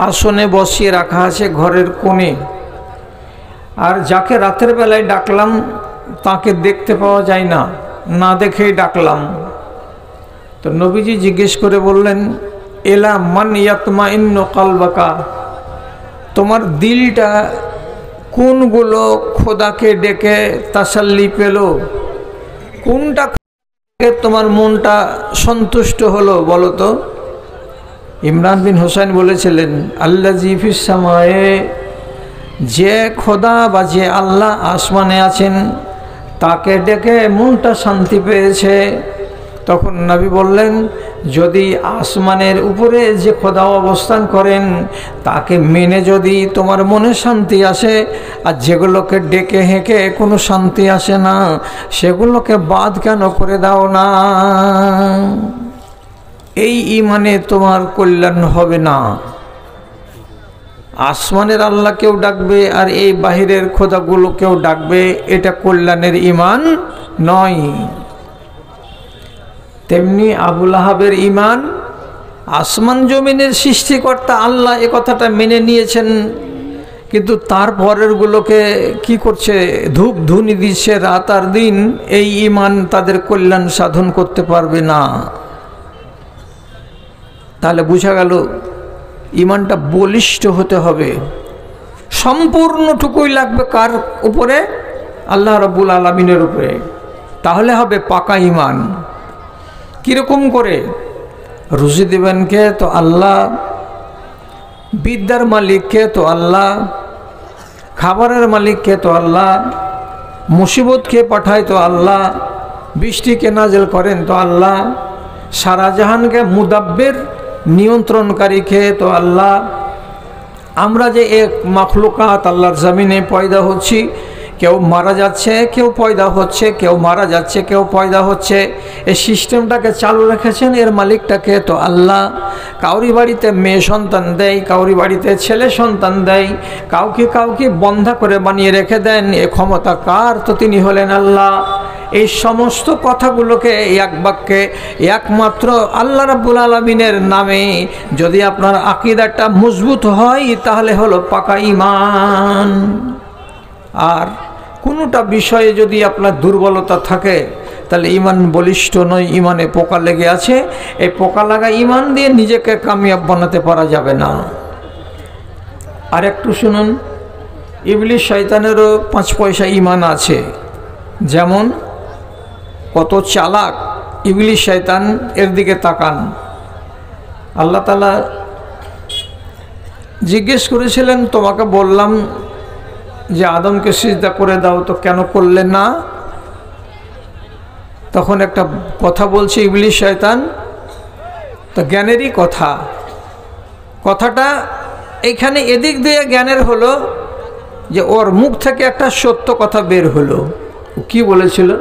Speaker 1: আসনে বসিয়ে রাখা আছে ঘরের কোণে। আর যাকে রাতের বেলায় ডাকলাম তাকে দেখতে পাওয়া যায় না, না দেখেই ডাকলাম। তো নবীজি জিজ্ঞেস করে বললেন, এলা মান ইয়াতমাইন্নু কলবাকা, তোমার দিলটা কোনগুলো খোদাকে ডেকে তাসাল্লি পেল, কোনটা তোমার মনটা সন্তুষ্ট হলো বলো তো? ইমরান বিন হোসেন বলেছিলেন, আল্লাযী ফিস সামায়ে, যে খোদা বা যে আল্লাহ আসমানে আছেন তাকে ডেকে মনটা শান্তি পেয়েছে। তখন নবী বললেন, যদি আসমানের উপরে যে খোদা অবস্থান করেন তাকে মেনে যদি তোমার মনে শান্তি আসে, আর যেগুলোকে ডেকে হেঁকে কোনো শান্তি আসে না সেগুলোকে বাদ কেন করে দাও না? এই ঈমানে তোমার কল্যাণ হবে না। আসমানের আল্লাহ কেউ ডাকবে আর এই বাহিরের খোদাগুলো কেউ ডাকবে, এটা কল্যাণের ঈমান নয়। তেমনি আবুল আহাবের ঈমান, আসমান জমিনের সৃষ্টিকর্তা আল্লাহ এ কথাটা মেনে নিয়েছেন, কিন্তু তারপরের গুলোকে কি করছে, ধূপ ধুনি দিচ্ছে রাত আর দিন। এই ঈমান তাদের কল্যাণ সাধন করতে পারবে না। তাহলে বোঝা গেল ঈমানটা বলিষ্ঠ হতে হবে, সম্পূর্ণটুকুই লাগবে কার উপরে? আল্লাহ রাব্বুল আলামিনের উপরে। তাহলে হবে পাকা ঈমান। কীরকম করে? রুজি দেবেন কে? তো আল্লাহ। বিদ্যার মালিক কে? তো আল্লাহ। খাবারের মালিক কে? তো আল্লাহ। মুসিবত কে পাঠায়? তো আল্লাহ। বৃষ্টিকে নাজেল করেন তো আল্লাহ। সারা জাহানকে মুদাব্বির নিয়ন্ত্রণকারী কে? তো আল্লাহ। আমরা যে এক মাখলুকাত আল্লাহর জমিনে পয়দা হচ্ছি, কেউ মারা যাচ্ছে কেউ পয়দা হচ্ছে, কেউ মারা যাচ্ছে কেউ পয়দা হচ্ছে, এই সিস্টেমটাকে চালু রেখেছেন এর মালিকটাকে? তো আল্লাহ। কাউরি বাড়িতে মেয়ে সন্তান দেয়, কাউরি বাড়িতে ছেলে সন্তান দেয়, কাউকে বন্ধা করে বানিয়ে রেখে দেন, এ ক্ষমতা কার? তো তিনি হলেন আল্লাহ। এই সমস্ত কথাগুলোকে এক বাক্যে একমাত্র আল্লাহ রাব্বুল আলামিনের নামে যদি আপনার আকীদাটা মজবুত হয় তাহলে হলো পাকা ঈমান। আর কোনোটা বিষয়ে যদি আপনার দুর্বলতা থাকে তাহলে ঈমান বলিষ্ঠ নয়, ঈমানে পোকা লেগে আছে। এই পোকা লাগা ঈমান দিয়ে নিজেকে কামিয়াব বানাতে পারা যাবে না। আর একটু শুনুন, ইবলিস শয়তানেরও 5 পয়সা ঈমান আছে। যেমন কত চালাক ইবলিস শয়তান, এর দিকে তাকান। আল্লাহ তাআলা জিজ্ঞেস করেছিলেন, তোমাকে বললাম যে আদমকে সিজদা করে দাও, তো কেন করলে না? তখন একটা কথা বলছে ইবলিস শয়তান, তো জ্ঞানেরই কথাটা এইখানে এদিক দিয়ে জ্ঞানের হলো যে ওর মুখ থেকে একটা সত্য কথা বের হলো। কি বলেছিল?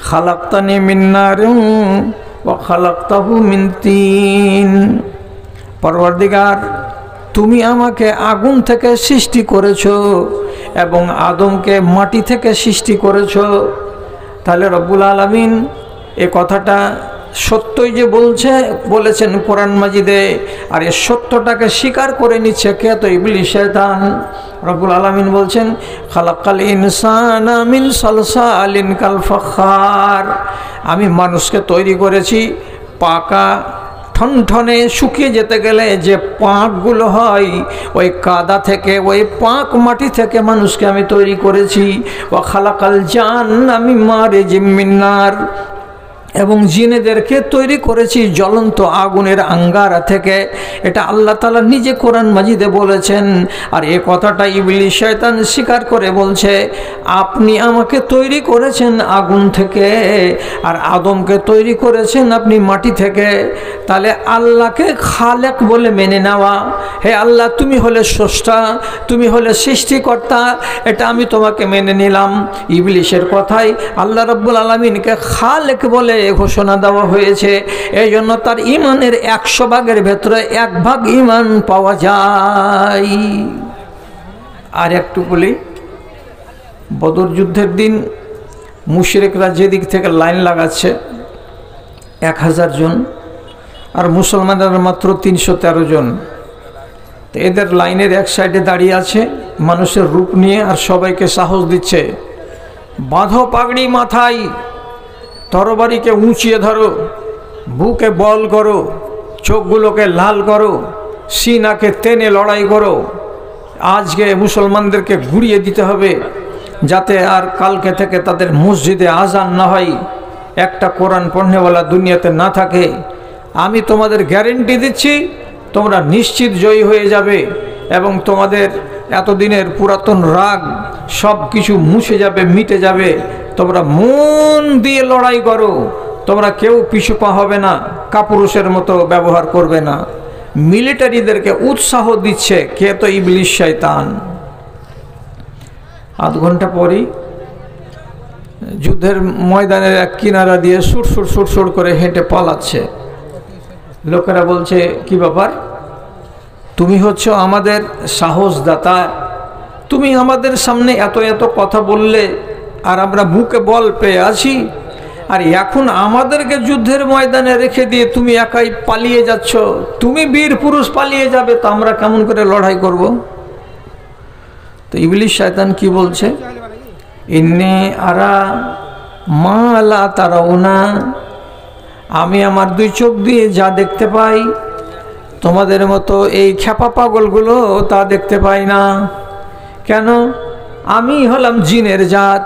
Speaker 1: খালাকতানি মিন নারিন ওয়া খালাকতাহু মিন তিন, পরওয়ারদিগার তুমি আমাকে আগুন থেকে সৃষ্টি করেছো এবং আদমকে মাটি থেকে সৃষ্টি করেছো। তাহলে রব্বুল আলামিন এ কথাটা সত্যই যে বলেছেন কোরআন মাজিদে, আর এই সত্যটাকে স্বীকার করে নিচ্ছে কে? তো ইবলিস শয়তান। রব্বুল আলামিন বলছেন, খালাকাল ইনসানা মিন সালসালিন কাল ফাখার, আমি মানুষকে তৈরি করেছি পাকা ঠনঠনে শুকিয়ে যেতে গেলে যে পাঁকগুলো হয় ওই কাদা থেকে, ওই পাঁক মাটি থেকে মানুষকে আমি তৈরি করেছি। ওয়া খালাকাল জান্না মিন মারিজিম মিন নার, এবং জিনেদেরকে তৈরি করেছি জ্বলন্ত আগুনের আঙ্গারা থেকে। এটা আল্লাহ তাআলা নিজে কোরআন মাজিদে বলেছেন। আর এ কথাটা ইবলিস শয়তান স্বীকার করে বলছে, আপনি আমাকে তৈরি করেছেন আগুন থেকে আর আদমকে তৈরি করেছেন আপনি মাটি থেকে। তাহলে আল্লাহকে খালেক বলে মেনে নেওয়া, হে আল্লাহ তুমি হলে স্রষ্টা, তুমি হলে সৃষ্টিকর্তা, এটা আমি তোমাকে মেনে নিলাম। ইবলিসের কথাই আল্লাহ রাব্বুল আলামিনকে খালেক বলে ঘোষণা দেওয়া হয়েছে। এই জন্য তার ঈমানের 100 ভাগের ভেতরে 1 ভাগ ঈমান পাওয়া যায়। আর একটু বলি, বদর যুদ্ধের দিন মুশরিকরা যেদিক থেকে লাইন লাগাচ্ছে 1000 জন, আর মুসলমানরা মাত্র 313 জন। তো এদের লাইনের এক সাইডে দাঁড়িয়ে আছে মানুষের রূপ নিয়ে আর সবাইকে সাহস দিচ্ছে, বাঁধো পাগড়ি মাথায়, তরবারিকে উঁচিয়ে ধরো, বুকে বল করো, চোখগুলোকে লাল করো, সিনাকে টেনে লড়াই করো। আজকে মুসলমানদেরকে গুড়িয়ে দিতে হবে, যাতে আর কালকে থেকে তাদের মসজিদে আজান না হয়, একটা কোরআন পড়নেওয়ালা দুনিয়াতে না থাকে। আমি তোমাদের গ্যারেন্টি দিচ্ছি, তোমরা নিশ্চিত জয়ী হয়ে যাবে এবং তোমাদের এতদিনের পুরাতন রাগ সব কিছু মুছে যাবে, মিটে যাবে। তোমরা মন দিয়ে লড়াই করো, তোমরা কেউ পিছুপা হবে না, কাপুরুষের মতো ব্যবহার করবে না। মিলিটারিদেরকে উৎসাহ দিচ্ছে, কে তো ইবলিশ শয়তান। আধ ঘন্টা পরই যুদ্ধের ময়দানের এক কিনারা দিয়ে সুট সুট সুট সুট করে হেঁটে পালাচ্ছে। লোকেরা বলছে, কি ব্যাপার, তুমি হচ্ছ আমাদের সাহসদাতা, তুমি আমাদের সামনে এত এত কথা বললে আর আমরা বুকে বল পেয়ে আছি, আর এখন আমাদেরকে যুদ্ধের ময়দানে রেখে দিয়ে তুমি একাই পালিয়ে যাচ্ছ। তুমি বীর পুরুষ পালিয়ে যাবে, তো আমরা কেমন করে লড়াই করব? তো ইবলিশ শয়তান কি বলছে, ইন্নী আরা মা লা তারাউনা, আমি আমার দুই চোখ দিয়ে যা দেখতে পাই, তোমাদের মতো এই খ্যাপা পাগলগুলো তা দেখতে পাই না। কেন? আমি হলাম জিনের জাত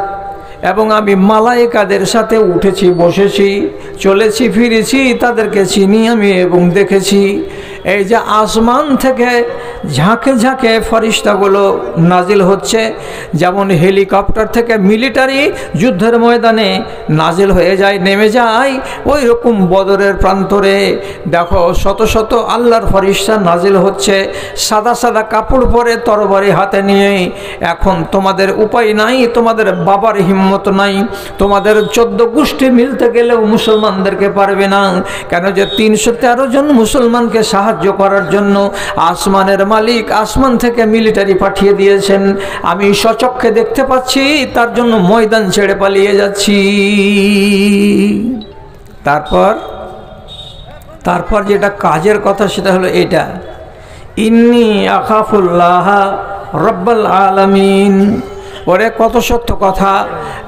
Speaker 1: এবং আমি মালায়েকাদের সাথে উঠেছি, বসেছি, চলেছি, ফিরেছি, তাদেরকে চিনি আমি এবং দেখেছি। এই যে আসমান থেকে ঝাঁকে ঝাঁকে ফরিস্তাগুলো নাজিল হচ্ছে, যেমন হেলিকপ্টার থেকে মিলিটারি যুদ্ধের ময়দানে নাজিল হয়ে যায়, নেমে যায়, ওই রকম বদরের প্রান্তরে দেখো শত শত আল্লাহর ফরিস্তা নাজিল হচ্ছে, সাদা সাদা কাপড় পরে তরবারি হাতে নিয়ে। এখন তোমাদের উপায় নাই, তোমাদের বাবার হিম্মত নাই, তোমাদের 14 গোষ্ঠী মিলতে গেলেও মুসলমানদেরকে পারবে না। কেন যে 313 জন মুসলমানকে সাহায্য করার জন্য আসমানের মালিক আসমান থেকে মিলিটারি পাঠিয়ে দিয়েছেন। আমি স্বচক্ষে দেখতে পাচ্ছি, তার জন্য ময়দান ছেড়ে পালিয়ে যাচ্ছি। তারপর যেটা কাজের কথা সেটা হলো এটা, ইন্নী আখাফুল্লাহ রব্বাল আলামিন। ওরে কত সত্য কথা,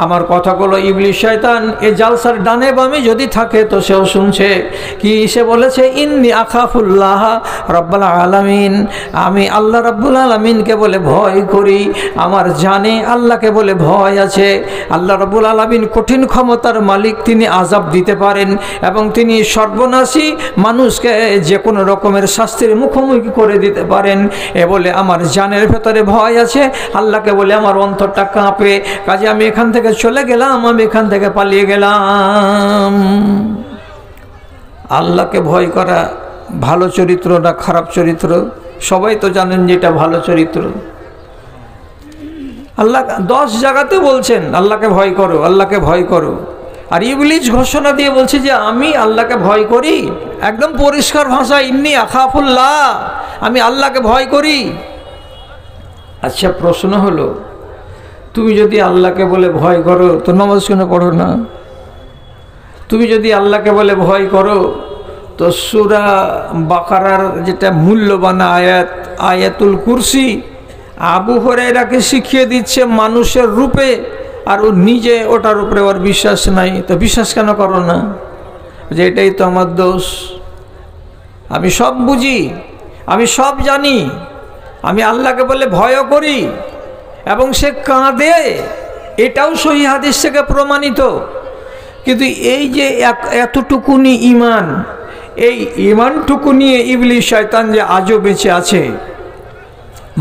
Speaker 1: আমার কথাগুলো ইবলিশ শয়তান এই জালসার ডানে বামে যদি থাকে তো সেও শুনছে। কি সে বলেছে, ইন্নী আখাফুল্লাহ রব্বাল আলামিন, আমি আল্লাহ রাব্বুল আলামিনকে বলে ভয় করি, আমার জানে আল্লাহকে বলে ভয় আছে। আল্লাহ রাব্বুল আলামিন কঠিন ক্ষমতার মালিক, তিনি আযাব দিতে পারেন এবং তিনি সর্বনাশী মানুষকে যে কোনো রকমের শাস্তির মুখোমুখি করে দিতে পারেন। এ বলে আমার জানের ভেতরে ভয় আছে, আল্লাহকে বলে আমার অন্তরটা কাঁপে। কাজে আমি এখান থেকে চলে গেলাম, আমি এখান থেকে পালিয়ে গেলাম। আল্লাহকে ভয় করা ভালো চরিত্র না খারাপ চরিত্র? সবাই তো জানেন যে এটা ভালো চরিত্র। আল্লাহ 10 জায়গাতে বলছেন আল্লাহকে ভয় করো, আল্লাহকে ভয় করো। আর ইবলিশ ঘোষণা দিয়ে বলছে যে আমি আল্লাহকে ভয় করি, একদম পরিষ্কার ভাষা, ইন্নী আখাফুল্লাহ, আমি আল্লাহকে ভয় করি। আচ্ছা, প্রশ্ন হলো, তুমি যদি আল্লাহকে বলে ভয় করো তো নামাজ কেন পড়ো না? তুমি যদি আল্লাহকে বলে ভয় করো তো সূরা বাকারার যেটা মূল্যবান আয়াত, আয়াতুল কুরসি, আবু হুরায়রাকে শিখিয়ে দিচ্ছে মানুষের রূপে, আর ও নিজে ওটার উপরে ওর বিশ্বাস নাই। তো বিশ্বাস কেন করো না? যে এটাই তো আমার দোষ, আমি সব বুঝি, আমি সব জানি, আমি আল্লাহকে বলে ভয়ও করি এবং সে কাঁদে, এটাও সহিহ হাদিস থেকে প্রমাণিত। কিন্তু এই যে এতটুকুনি ঈমান, এই ঈমানটুকু নিয়ে ইবলিশ শয়তান যে আজও বেঁচে আছে,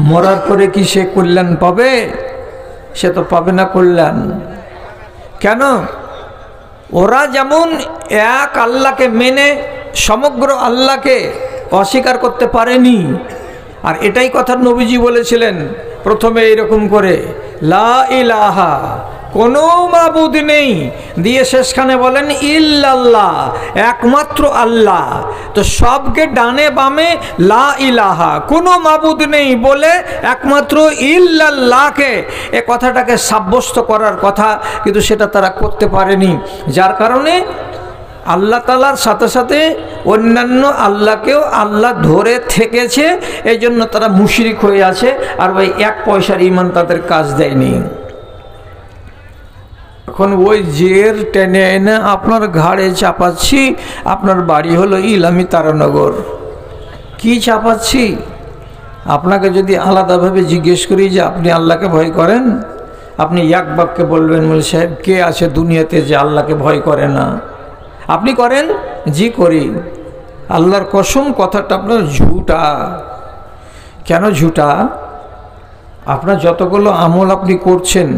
Speaker 1: মরার পরে কি সে কল্যাণ পাবে? সে তো পাবে না কল্যাণ। কেন? ওরা যেমন এক আল্লাহকে মেনে সমগ্র আল্লাহকে অস্বীকার করতে পারেনি, আর এটাই কথা নবীজি বলেছিলেন প্রথমে এইরকম করে, লা ইলাহা, কোনো মাবুদ নেই, দিয়ে শেষখানে বলেন ইল্লাল্লাহ, একমাত্র আল্লাহ। তো সবকে ডানে বামে লা ইলাহা, কোনো মাবুদ নেই বলে একমাত্র ইল্লাল্লাহকে, এ কথাটাকে সাব্যস্ত করার কথা, কিন্তু সেটা তারা করতে পারেনি। যার কারণে আল্লাহ তাআলার সাথে সাথে অন্যান্য আল্লাহকেও আল্লাহ ধরে থেকেছে, এই জন্য তারা মুশরিক হয়ে আছে। আর ওই 1 পয়সার ঈমান তাদের কাজ দেয়নি। এখন ওই জের টেনে এনে আপনার ঘাড়ে চাপাচ্ছি, আপনার বাড়ি হলো ইলামি তারানগর, কি চাপাচ্ছি? আপনাকে যদি আলাদাভাবে জিজ্ঞেস করি যে আপনি আল্লাহকে ভয় করেন, আপনি এক বাক্যে বলবেন মৌলভী সাহেব কে আছে দুনিয়াতে যে আল্লাহকে ভয় করে না? আপনি করেন? জি করি। আল্লাহর কসম কথাটা আপনার ঝুটা। কেন ঝুটা? আপনার যতগুলো আমল আপনি করছেন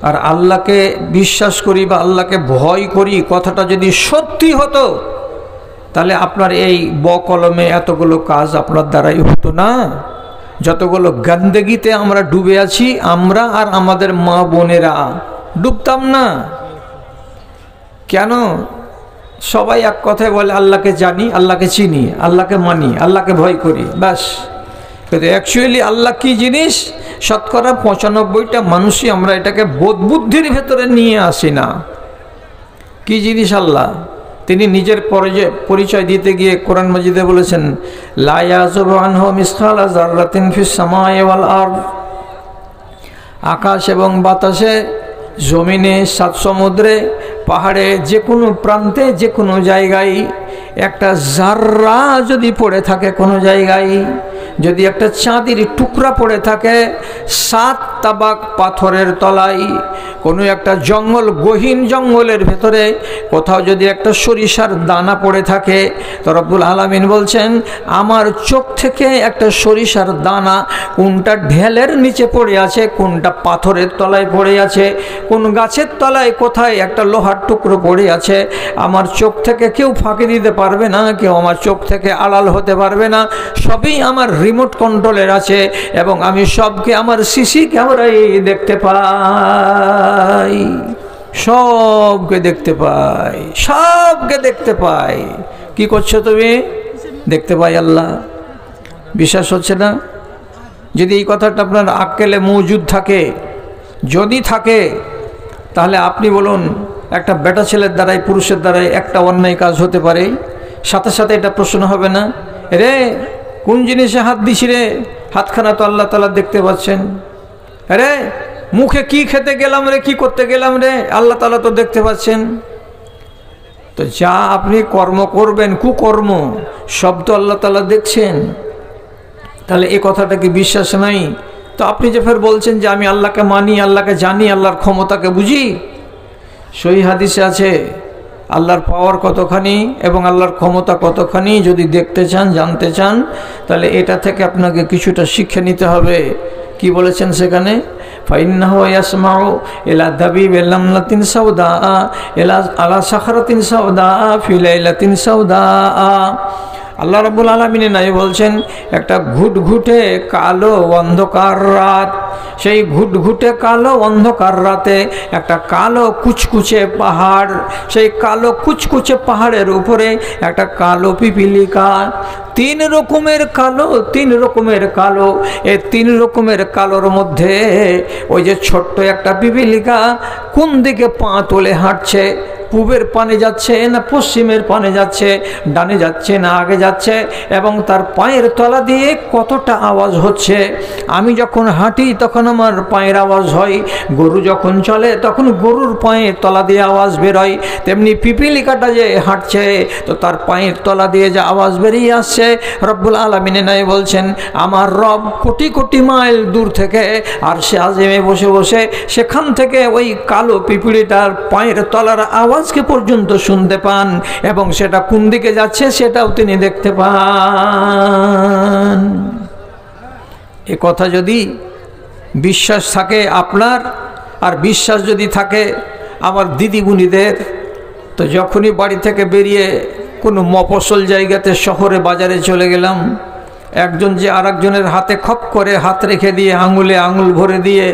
Speaker 1: আর আল্লাহকে বিশ্বাস করি বা আল্লাহকে ভয় করি কথাটা যদি সত্যি হতো, তাহলে আপনার এই কলমে এতগুলো কাজ আপনার দ্বারাই হতো না। যতগুলো গন্দেগিতে আমরা ডুবে আছি, আমরা আর আমাদের মা বোনেরা ডুবতাম না। কেন? সবাই এক কথায় বলে আল্লাহকে জানি, আল্লাহকে চিনি, আল্লাহকে মানি, আল্লাহকে ভয় করি, ব্যাস। কিন্তু অ্যাকচুয়ালি আল্লাহ কি জিনিস, শতকরা 95টা মানুষই আমরা এটাকে বোধ বুদ্ধির ভেতরে নিয়ে আসি না। কি জিনিস আল্লাহ? তিনি নিজের পরিচয় দিতে গিয়ে কোরআন মাজিদে বলেছেন, লা ইয়াযুবু আনহু মিসকালা যাররাতিন ফিস সামাই ওয়াল আরদ। আকাশ এবং বাতাসে, জমিনে, সাত সমুদ্রে, পাহাড়ে, যে কোনো প্রান্তে, যে কোনো জায়গায় একটা জাররা যদি পড়ে থাকে কোনো জায়গায়, যদি একটা চাঁদির টুকরা পড়ে থাকে 7 তাবাক পাথরের তলায়, কোনো একটা জঙ্গল, গহীন জঙ্গলের ভেতরে কোথাও যদি একটা সরিষার দানা পড়ে থাকে, তো রব্বুল আলামিন বলছেন আমার চোখ থেকে একটা সরিষার দানা কোনটা ঢেলের নিচে পড়ে আছে, কোনটা পাথরের তলায় পড়ে আছে, কোন গাছের তলায় কোথায় একটা লোহার টুকরো পড়ে আছে, আমার চোখ থেকে কেউ ফাঁকি দিতে পারবে না, কেউ আমার চোখ থেকে আড়াল হতে পারবে না। সবই আমার রিমোট কন্ট্রোলের আছে এবং আমি সবকে আমার সিসি ক্যামেরায় দেখতে পাই, সবকে দেখতে পাই, সবকে দেখতে পাই। কি করছো তুমি? দেখতে পাই আল্লাহ। বিশ্বাস হচ্ছে না? যদি এই কথাটা আপনার আক্কেলে মজুদ থাকে, যদি থাকে, তাহলে আপনি বলুন একটা বেটা ছেলের দ্বারাই, পুরুষের দ্বারাই একটা অন্যায় কাজ হতে পারে, সাথে সাথে এটা প্রশ্ন হবে না, রে কোন জিনিসে হাত দিছি রে? হাতখানা তো আল্লাহ তাআলা দেখতে পাচ্ছেন। আরে মুখে কি খেতে গেলাম রে, কি করতে গেলাম রে, আল্লাহ তাআলা তো দেখতে পাচ্ছেন। তো যা আপনি কর্ম করবেন, কুকর্ম, সব তো আল্লাহ তাআলা দেখছেন। তাহলে এই কথাটা কি বিশ্বাস নাই? তো আপনি যে ফের বলছেন যে আমি আল্লাহকে মানি, আল্লাহকে জানি, আল্লাহর ক্ষমতাকে বুঝি। সহিহ হাদিসে আছে আল্লাহর পাওয়ার কতখানি এবং আল্লাহর ক্ষমতা কতখানি যদি দেখতে চান, জানতে চান, তাহলে এটা থেকে আপনাকে কিছুটা শিক্ষা নিতে হবে। কি বলেছেন সেখানে? ফাইন্নাহু ইয়াসমাউ ইলা দাবিব লামলাতিন সাউদা ইলা আলা সাখরাতিন সাউদা ফি লাইলাতিন সাউদা। আল্লাহ রাব্বুল আলামিন নাই বলছেন একটা ঘুটঘুটে কালো অন্ধকার রাত, সেই ঘুটঘুটে কালো অন্ধকার রাতে একটা কালো কুচকুচে পাহাড়, সেই কালো কুচকুচে পাহাড়ের উপরে একটা কালো পিপিলিকা। 3 রকমের কালো, 3 রকমের কালো। এই 3 রকমের কালোর মধ্যে ওই যে ছোট্ট একটা পিপিলিকা কোন দিকে পা তুলে হাঁটছে, পূবের পানে যাচ্ছে না পশ্চিমের পানে যাচ্ছে, ডানে যাচ্ছে না আগে যাচ্ছে, এবং তার পায়ের তলা দিয়ে কতটা আওয়াজ হচ্ছে। আমি যখন হাঁটি তখন আমার পায়ের আওয়াজ হয়, গরু যখন চলে তখন গরুর পায়ের তলা দিয়ে আওয়াজ বেরোয়, তেমনি পিপিলিকাটা যে হাঁটছে তো তার পায়ের তলা দিয়ে যে আওয়াজ বেরিয়ে আসছে। রব্বুল আলামিন নাই বলছেন আমার রব কোটি কোটি মাইল দূর থেকে আর সে আজমে বসে বসে সেখান থেকে ওই কালো পিপিলিটার পায়ের তলার আওয়াজকে পর্যন্ত শুনতে পান এবং সেটা কোন দিকে যাচ্ছে সেটাও তিনি দেখতে পান। এ কথা যদি বিশ্বাস থাকে আপনার, আর বিশ্বাস যদি থাকে আমার দিদিমণিদের, তো যখনই বাড়ি থেকে বেরিয়ে কোনো মফস্বল জায়গাতে শহরে বাজারে চলে গেলাম, একজন যে আরেকজনের হাতে খপ করে হাত রেখে দিয়ে আঙুলে আঙুল ভরে দিয়ে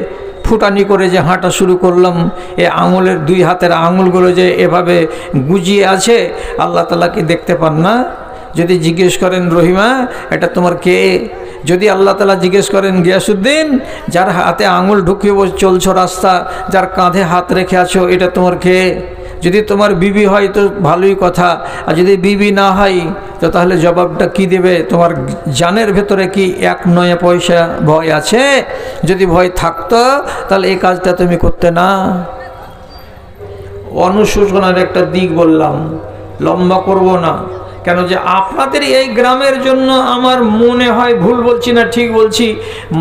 Speaker 1: ফুটানি করে যে হাঁটা শুরু করলাম, এ আঙুলের 2 হাতের আঙুলগুলো যে এভাবে গুজিয়ে আছে, আল্লাহ তাআলা কি দেখতে পান না? যদি জিজ্ঞেস করেন রহিমা এটা তোমার কে, যদি আল্লাহ তাআলা জিজ্ঞেস করেন গিয়াসউদ্দিন যার হাতে আঙুল ঢুকিয়ে চলছো রাস্তা, যার কাঁধে হাত রেখে আছো এটা তোমার কে, যদি তোমার বিবি হয় তো ভালোই কথা, আর যদি বিবি না হয় তো তাহলে জবাবটা কি দেবে? তোমার জানের ভেতরে কি এক নয়া পয়সা ভয় আছে? যদি ভয় থাকতো তাহলে এই কাজটা তুমি করতে না। অনুশোচনার একটা দিক বললাম, লম্বা করব না, কেন যে আপনাদের এই গ্রামের জন্য আমার মনে হয়, ভুল বলছি না ঠিক বলছি,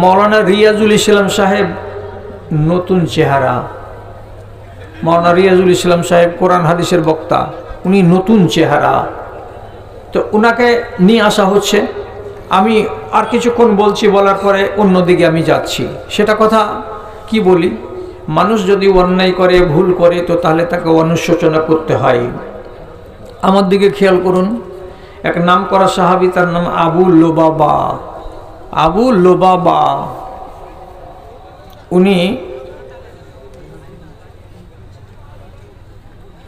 Speaker 1: মৌলানা রিয়াজুল ইসলাম সাহেব নতুন চেহারা। মৌলানা রিয়াজুল ইসলাম সাহেব কোরআন হাদিসের বক্তা, উনি নতুন চেহারা, তো ওনাকে নিয়ে আসা হচ্ছে। আমি আর কিছুক্ষণ বলছি, বলার পরে অন্যদিকে আমি যাচ্ছি। সেটা কথা কি বলি, মানুষ যদি অন্যায় করে, ভুল করে, তো তাহলে তাকে অনুশোচনা করতে হয়। আমার দিকে খেয়াল করুন, এক নাম করা সাহাবী, তার নাম আবু লুবাবা। আবু লুবাবা উনি,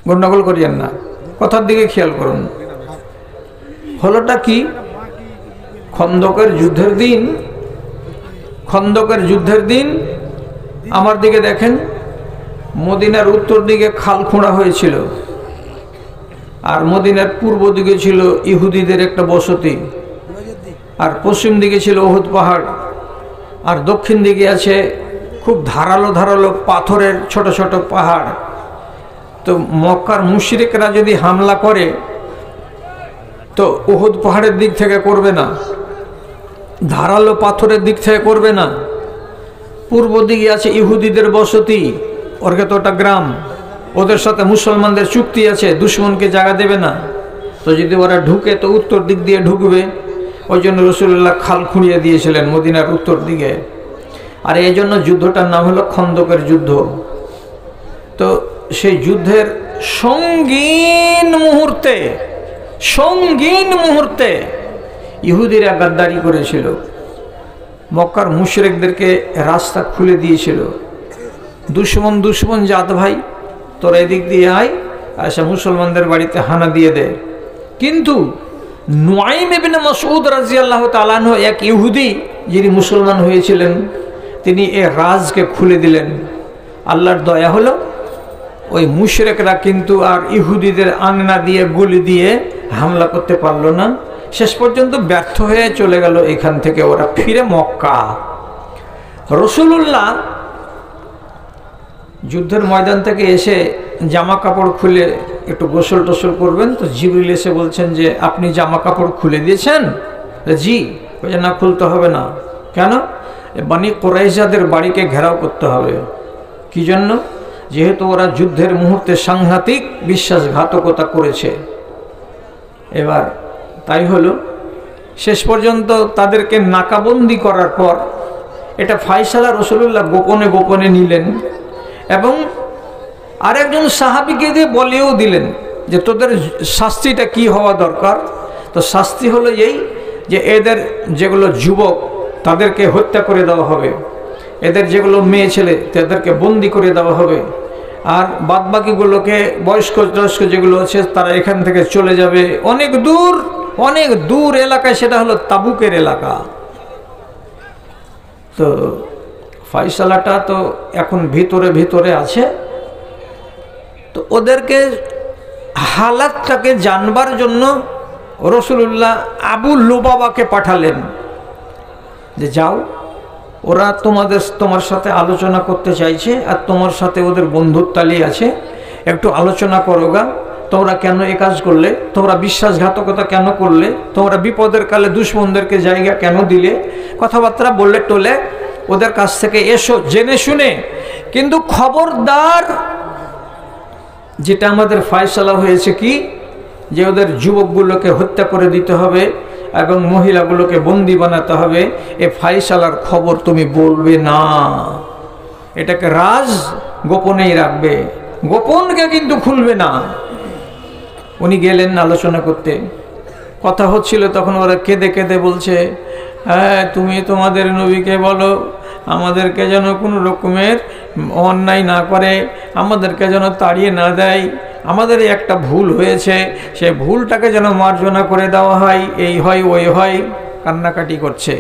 Speaker 1: গন্ডগোল করিয়েন না, কথার দিকে খেয়াল করুন। হলোটা কি? খন্দকের যুদ্ধের দিন, খন্দকের যুদ্ধের দিন আমার দিকে দেখেন, মদিনার উত্তর দিকে খাল খোঁড়া হয়েছিল, আর মদিনার পূর্ব দিকে ছিল ইহুদিদের একটা বসতি, আর পশ্চিম দিকে ছিল উহুদ পাহাড়, আর দক্ষিণ দিকে আছে খুব ধারালো ধারালো পাথরের ছোট ছোট পাহাড়। তো মক্কার মুশরিকরা যদি হামলা করে তো উহুদ পাহাড়ের দিক থেকে করবে না, ধারালো পাথরের দিক থেকে করবে না। পূর্ব দিকে আছে ইহুদিদের বসতি, ওরকে তো ওটা গ্রাম, ওদের সাথে মুসলমানদের চুক্তি আছে, দুশ্মনকে জায়গা দেবে না। তো যদি ওরা ঢুকে তো উত্তর দিক দিয়ে ঢুকবে, ওই জন্য রাসূলুল্লাহ খাল খুঁড়িয়ে দিয়েছিলেন মদিনার উত্তর দিকে। আর এই জন্য যুদ্ধটার নাম হলো খন্দকের যুদ্ধ। তো সেই যুদ্ধের সঙ্গীন মুহূর্তে ইহুদিরা গাদ্দারি করেছিল, মক্কার মুশরিকদেরকে রাস্তা খুলে দিয়েছিল। দুশ্মন জাত ভাই, তোরা এদিক দিয়ে আয়, আসা মুসলমানদের বাড়িতে হানা দিয়ে দে। কিন্তু নুআইম ইবনে মাসউদ রাদিয়াল্লাহু তাআলা আনহু, এক ইহুদি যিনি মুসলমান হয়েছিলেন, তিনি এই রাজকে খুলে দিলেন। আল্লাহর দয়া হলো, ওই মুশরিকরা কিন্তু আর ইহুদিদের আংনা দিয়ে গুলি দিয়ে হামলা করতে পারলো না। শেষ পর্যন্ত ব্যর্থ হয়ে চলে গেল এখান থেকে ওরা ফিরে মক্কা। রাসূলুল্লাহ যুদ্ধের ময়দান থেকে এসে জামা কাপড় খুলে একটু গোসল টোসল করবেন, তো জিবরিল এসে বলছেন যে আপনি জামা কাপড় খুলে দিয়েছেন? জি। না, খুলতে হবে না। কেন? বনি কুরাইজাদের বাড়িকে ঘেরাও করতে হবে। কি জন্য? যেহেতু ওরা যুদ্ধের মুহূর্তে সাংঘাতিক বিশ্বাসঘাতকতা করেছে। এবার তাই হলো, শেষ পর্যন্ত তাদেরকে নাকাবন্দি করার পর এটা ফায়সালা রাসূলুল্লাহ গোপনে গোপনে নিলেন, এবং আরেকজন সাহাবীকে দিয়ে বলেও দিলেন যে তোদের শাস্তিটা কি হওয়া দরকার। তো শাস্তি হলো এই যে এদের যেগুলো যুবক তাদেরকে হত্যা করে দেওয়া হবে, এদের যেগুলো মেয়ে ছেলে তাদেরকে বন্দি করে দেওয়া হবে, আর বাদবাকিগুলোকে বয়স্ক যেগুলো আছে তারা এখান থেকে চলে যাবে অনেক দূর এলাকায়, সেটা হলো তাবুকের এলাকা। তো ফায়সালাটা তো এখন ভিতরে আছে। তো ওদেরকে হালাতটাকে জানবার জন্য রাসূলুল্লাহ আবু লুবাবাকে পাঠালেন যে যাও, ওরা তোমার সাথে আলোচনা করতে চাইছে, আর তোমার সাথে ওদের বন্ধুত্বালি আছে, একটু আলোচনা করো গা। তোমরা কেন এ কাজ করলে? তোমরা বিশ্বাসঘাতকতা কেন করলে? তোমরা বিপদের কালে দুশ্মনদেরকে জায়গা কেন দিলে? কথাবার্তা বললে টোলে ওদের কাছ থেকে এসো জেনে শুনে। কিন্তু খবরদার, যেটা আমাদের ফায়সালা হয়েছে কি, যে ওদের যুবকগুলোকে হত্যা করে দিতে হবে এবং মহিলাগুলোকে বন্দি বানাতে হবে, এ ফায়সালার খবর তুমি বলবে না, এটাকে রাজ গোপনেই রাখবে, গোপনকে কিন্তু খুলবে না। উনি গেলেন আলোচনা করতে, কথা হচ্ছিল, তখন ওরা কেঁদে কেঁদে বলছে, হ্যাঁ তুমি তোমাদের নবীকে বলো আমাদেরকে যেন কোনো রকমের অন্যায় না করে, আমাদেরকে যেন তাড়িয়ে না দেয়, আমাদের একটা ভুল হয়েছে, সেই ভুলটাকে যেন মার্জনা করে দেওয়া হয়, এই হয় ওই হয়, কান্নাকাটি করছে।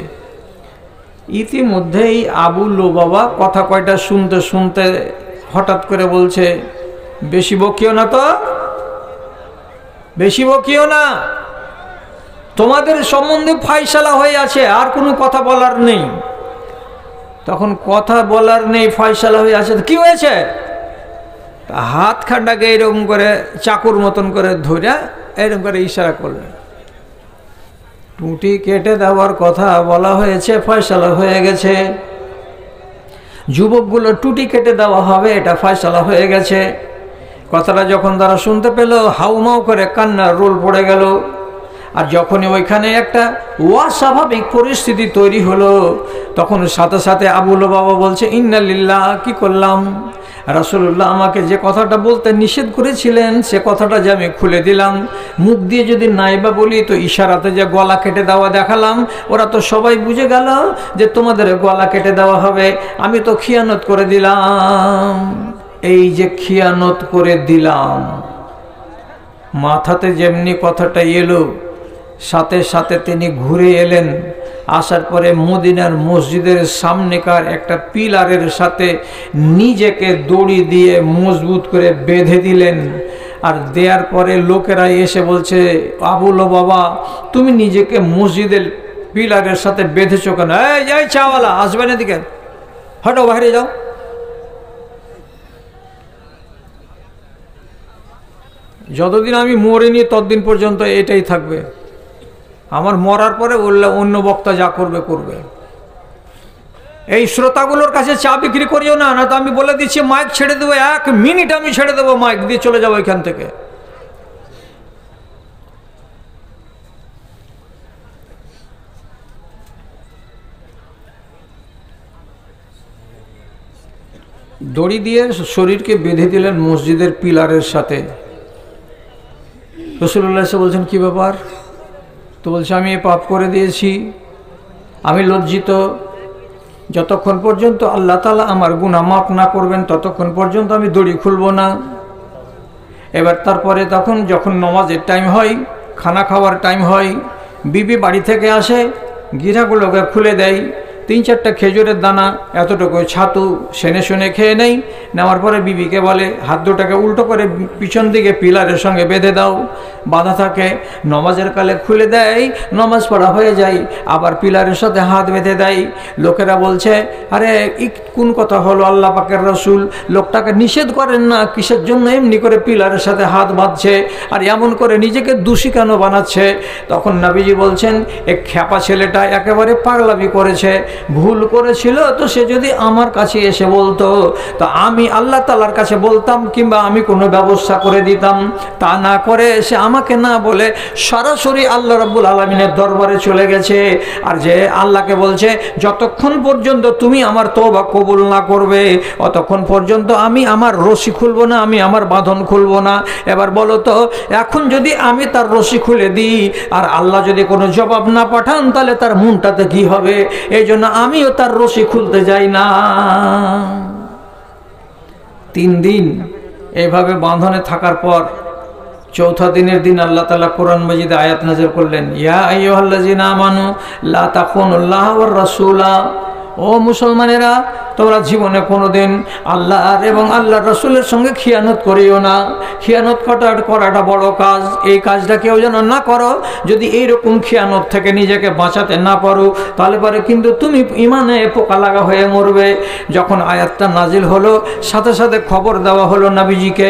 Speaker 1: ইতিমধ্যেই আবু লুবাবা কথা কয়টা শুনতে শুনতে হঠাৎ করে বলছে, বেশি বকিও না তো, বেশি বকিও না। তোমাদের সম্বন্ধে ফয়সালা হয়ে আছে, আর কোনো কথা বলার নেই। তখন কথা বলার নেই, ফয়সালা হয়ে আছে, কি হয়েছে? হাত খাটাকে এরকম করে চাকুর মতন করে ধরে এরকম করে ইশারা করবে। টুটি কেটে দেওয়ার কথা বলা হয়েছে, ফয়সালা হয়ে গেছে। যুবকগুলো টুটি কেটে দেওয়া হবে, এটা ফয়সালা হয়ে গেছে। কথাটা যখন তারা শুনতে পেল, হাউমাউ করে কান্নার রোল পড়ে গেল। আর যখনই ওইখানে একটা অস্বাভাবিক পরিস্থিতি তৈরি হলো, তখন সাথে সাথে আবু লুবাবা বলছে, ইন্না লিল্লাহ, কি করলাম? রাসূলুল্লাহ আমাকে যে কথাটা বলতে নিষেধ করেছিলেন, সে কথাটা যে আমি খুলে দিলাম। মুখ দিয়ে যদি নাইবা বলি, তো ইশারাতে যে গলা কেটে দেওয়া দেখালাম, ওরা তো সবাই বুঝে গেল যে তোমাদের গলা কেটে দেওয়া হবে। আমি তো খিয়ানত করে দিলাম। এই যে খিয়ানত করে দিলাম, মাথাতে যেমনি কথাটা এলো, সাথে সাথে তিনি ঘুরে এলেন। আসার পরে মদিনার মসজিদের সামনেকার একটা পিলারের সাথে নিজেকে দড়ি দিয়ে মজবুত করে বেঁধে দিলেন। আর দেওয়ার পরে লোকেরা এসে বলছে, আবু লুবাবা, তুমি নিজেকে মসজিদের পিলারের সাথে বেঁধেছো কেন? এই চাওয়ালা, আসবেন এদিকে, হটো, বাইরে যাও। যতদিন আমি মরিনি ততদিন পর্যন্ত এটাই থাকবে। আমার মরার পরে অন্য বক্তা যা করবে করবে। এই শ্রোতাগুলোর কাছে চা বিক্রি করিও না, না তো আমি বলে দিচ্ছি মাইক ছেড়ে দেবো, 1 মিনিট আমি ছেড়ে দেবো, মাইক দিয়ে চলে যাবো এখান থেকে। দড়ি দিয়ে শরীরকে বেঁধে দিলেন মসজিদের পিলারের সাথে। রাসূলুল্লাহ এসে বলছেন, কি ব্যাপার? তো বলছে, আমি পাপ করে দিয়েছি, আমি লজ্জিত। যতক্ষণ পর্যন্ত আল্লাহ তাআলা আমার গুনাহ মাফ না করবেন, ততক্ষণ পর্যন্ত আমি দড়ি খুলব না। এবার তারপরে তখন যখন নামাজের টাইম হয়, খানা খাওয়ার টাইম হয়, বিবি বাড়ি থেকে আসে, গিরাগুলোকে খুলে দেয়। 3-4টা খেজুরের দানা, এতটুকু ছাতু সেনে শুনে খেয়ে নেই। নেওয়ার পরে বিবিকে বলে, হাত দুটাকে উল্টো করে পিছন দিকে পিলারের সঙ্গে বেঁধে দাও, বাঁধা থাকে। নমাজের কালে খুলে দেয়, নমাজ পড়া হয়ে যায়, আবার পিলারের সাথে হাত বেঁধে দেয়। লোকেরা বলছে, আরে কোন কথা হলো? আল্লাহ পাকের রসুল লোকটাকে নিষেধ করেন না, কিসের জন্য এমনি করে পিলারের সাথে হাত বাঁধছে আর এমন করে নিজেকে দোষী কেন বানাচ্ছে? তখন নবীজি বলছেন, এক খ্যাপা ছেলেটা একেবারে পাগলামি করেছে, ভুল করেছিল। তো সে যদি আমার কাছে এসে বলতো, তো আমি আল্লাহ তাআলার কাছে বলতাম, কিংবা আমি কোনো ব্যবস্থা করে দিতাম। তা না করে সে আমাকে না বলে সরাসরি আল্লাহ রাব্বুল আলামিনের দরবারে চলে গেছে। আর যে আল্লাহকে বলছে, যতক্ষণ পর্যন্ত তুমি আমার তওবা কবুল না করবে, অতক্ষণ পর্যন্ত আমি আমার রশি খুলবো না, আমি আমার বাঁধন খুলবো না। এবার বলো তো, এখন যদি আমি তার রশি খুলে দিই আর আল্লাহ যদি কোনো জবাব না পাঠান, তাহলে তার মনটাতে কি হবে? এই জন্য আমিও তার রশি খুলতে যাই না। 3 দিন এইভাবে বাঁধনে থাকার পর 4থা দিনের দিন আল্লাহ তাআলা কোরআন মাজিদে আয়াত নাযিল করলেন, ইয়া আইয়ুহাল্লাযিনা আমানু লা তাখুনুল্লাহ ওয়ার রাসূলা। ও মুসলমানেরা, তোমরা জীবনে কোনোদিন আল্লাহ এবং আল্লাহর রাসূলের সঙ্গে খিয়ানত করিও না। খিয়ানত করাটা বড় কাজ, এই কাজটা কেউ যেন না করো। যদি এইরকম খিয়ানত থেকে নিজেকে বাঁচাতে না পারো, তাহলে পরে কিন্তু তুমি ইমানে পোকা লাগা হয়ে মরবে। যখন আয়াতটা নাজিল হলো, সাথে সাথে খবর দেওয়া হলো নবীজিকে,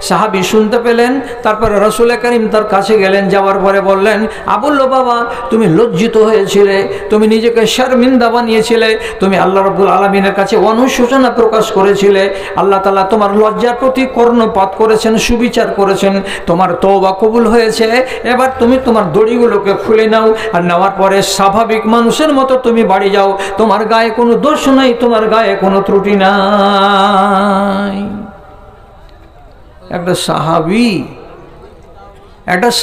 Speaker 1: সাহাবী শুনতে পেলেন। তারপরে রাসূল কারীম তার কাছে গেলেন, যাওয়ার পরে বললেন, আবু লুবাবা, তুমি লজ্জিত হয়েছিলে, তুমি নিজেকে শর্মিন্দা বানিয়েছিলে, তুমি আল্লাহ রাব্বুল আলামিনের কাছে অনুশোচনা প্রকাশ করেছিলে। আল্লাহ তাআলা তোমার লজ্জার প্রতি কর্ণপাত করেছেন, সুবিচার করেছেন, তোমার তওবা কবুল হয়েছে। এবার তুমি তোমার দড়িগুলোকে খুলে নাও, আর নেওয়ার পরে স্বাভাবিক মানুষের মতো তুমি বাড়ি যাও। তোমার গায়ে কোনো দোষ নাই, তোমার গায়ে কোনো ত্রুটি নাই। একটা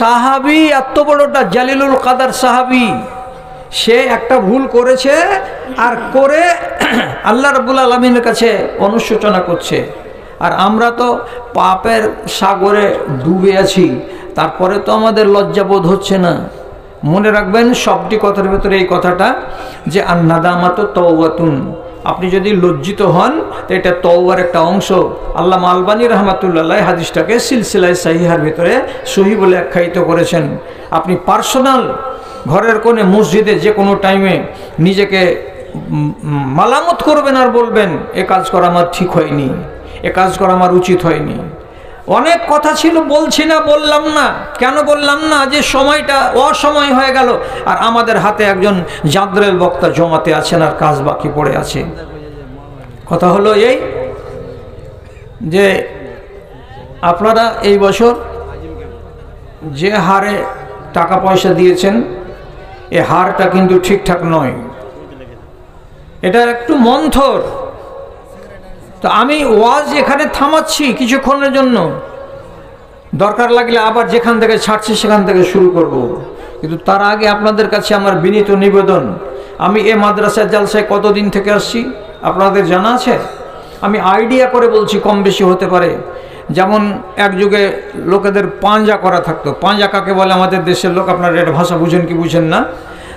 Speaker 1: সাহাবী, এত বড়টা জালিলুল কাদার সাহাবী, সে একটা ভুল করেছে আর করে আল্লাহ রাব্বুল আলামিনের কাছে অনুশোচনা করছে। আর আমরা তো পাপের সাগরে ডুবে আছি, তারপরে তো আমাদের লজ্জাবোধ হচ্ছে না। মনে রাখবেন সবটি কথার ভেতরে এই কথাটা, যে আন্নাদামাতু তাওবাতুন, আপনি যদি লজ্জিত হন তো এটা তওবার একটা অংশ। আল্লামা আলবানী রহমাতুল্লাহ হাদিসটাকে সিলসিলায়ে সাহিহার ভিতরে সহি বলে আখ্যায়িত করেছেন। আপনি পার্সোনাল ঘরের কোণে মসজিদে যে কোনো টাইমে নিজেকে মালামত করবেন আর বলবেন এ কাজ করা আমার ঠিক হয়নি, এ কাজ করা আমার উচিত হয়নি। অনেক কথা ছিল, বলছি না, বললাম না। কেন বললাম না? যে সময়টা অসময় হয়ে গেল আর আমাদের হাতে একজন জাদরেল বক্তা জমাতে আছেন আর কাজ বাকি পড়ে আছে। কথা হলো এই যে আপনারা এই বছর যে হারে টাকা পয়সা দিয়েছেন এ হারটা কিন্তু ঠিকঠাক নয়, এটা একটু মন্থর। তো আমি ওয়াজ এখানে থামাচ্ছি কিছুক্ষণের জন্য, দরকার লাগলে আবার যেখান থেকে ছাড়ছি সেখান থেকে শুরু করব। কিন্তু তার আগে আপনাদের কাছে আমার বিনীত নিবেদন, আমি এ মাদ্রাসার জালসায় কতদিন থেকে আসছি আপনাদের জানা আছে? আমি আইডিয়া করে বলছি, কম বেশি হতে পারে। যেমন এক যুগে লোকেদের পাঞ্জা করা থাকতো। পাঞ্জা কাকে বলে আমাদের দেশের লোক, আপনারা এটা ভাষা বুঝেন কি বুঝেন না,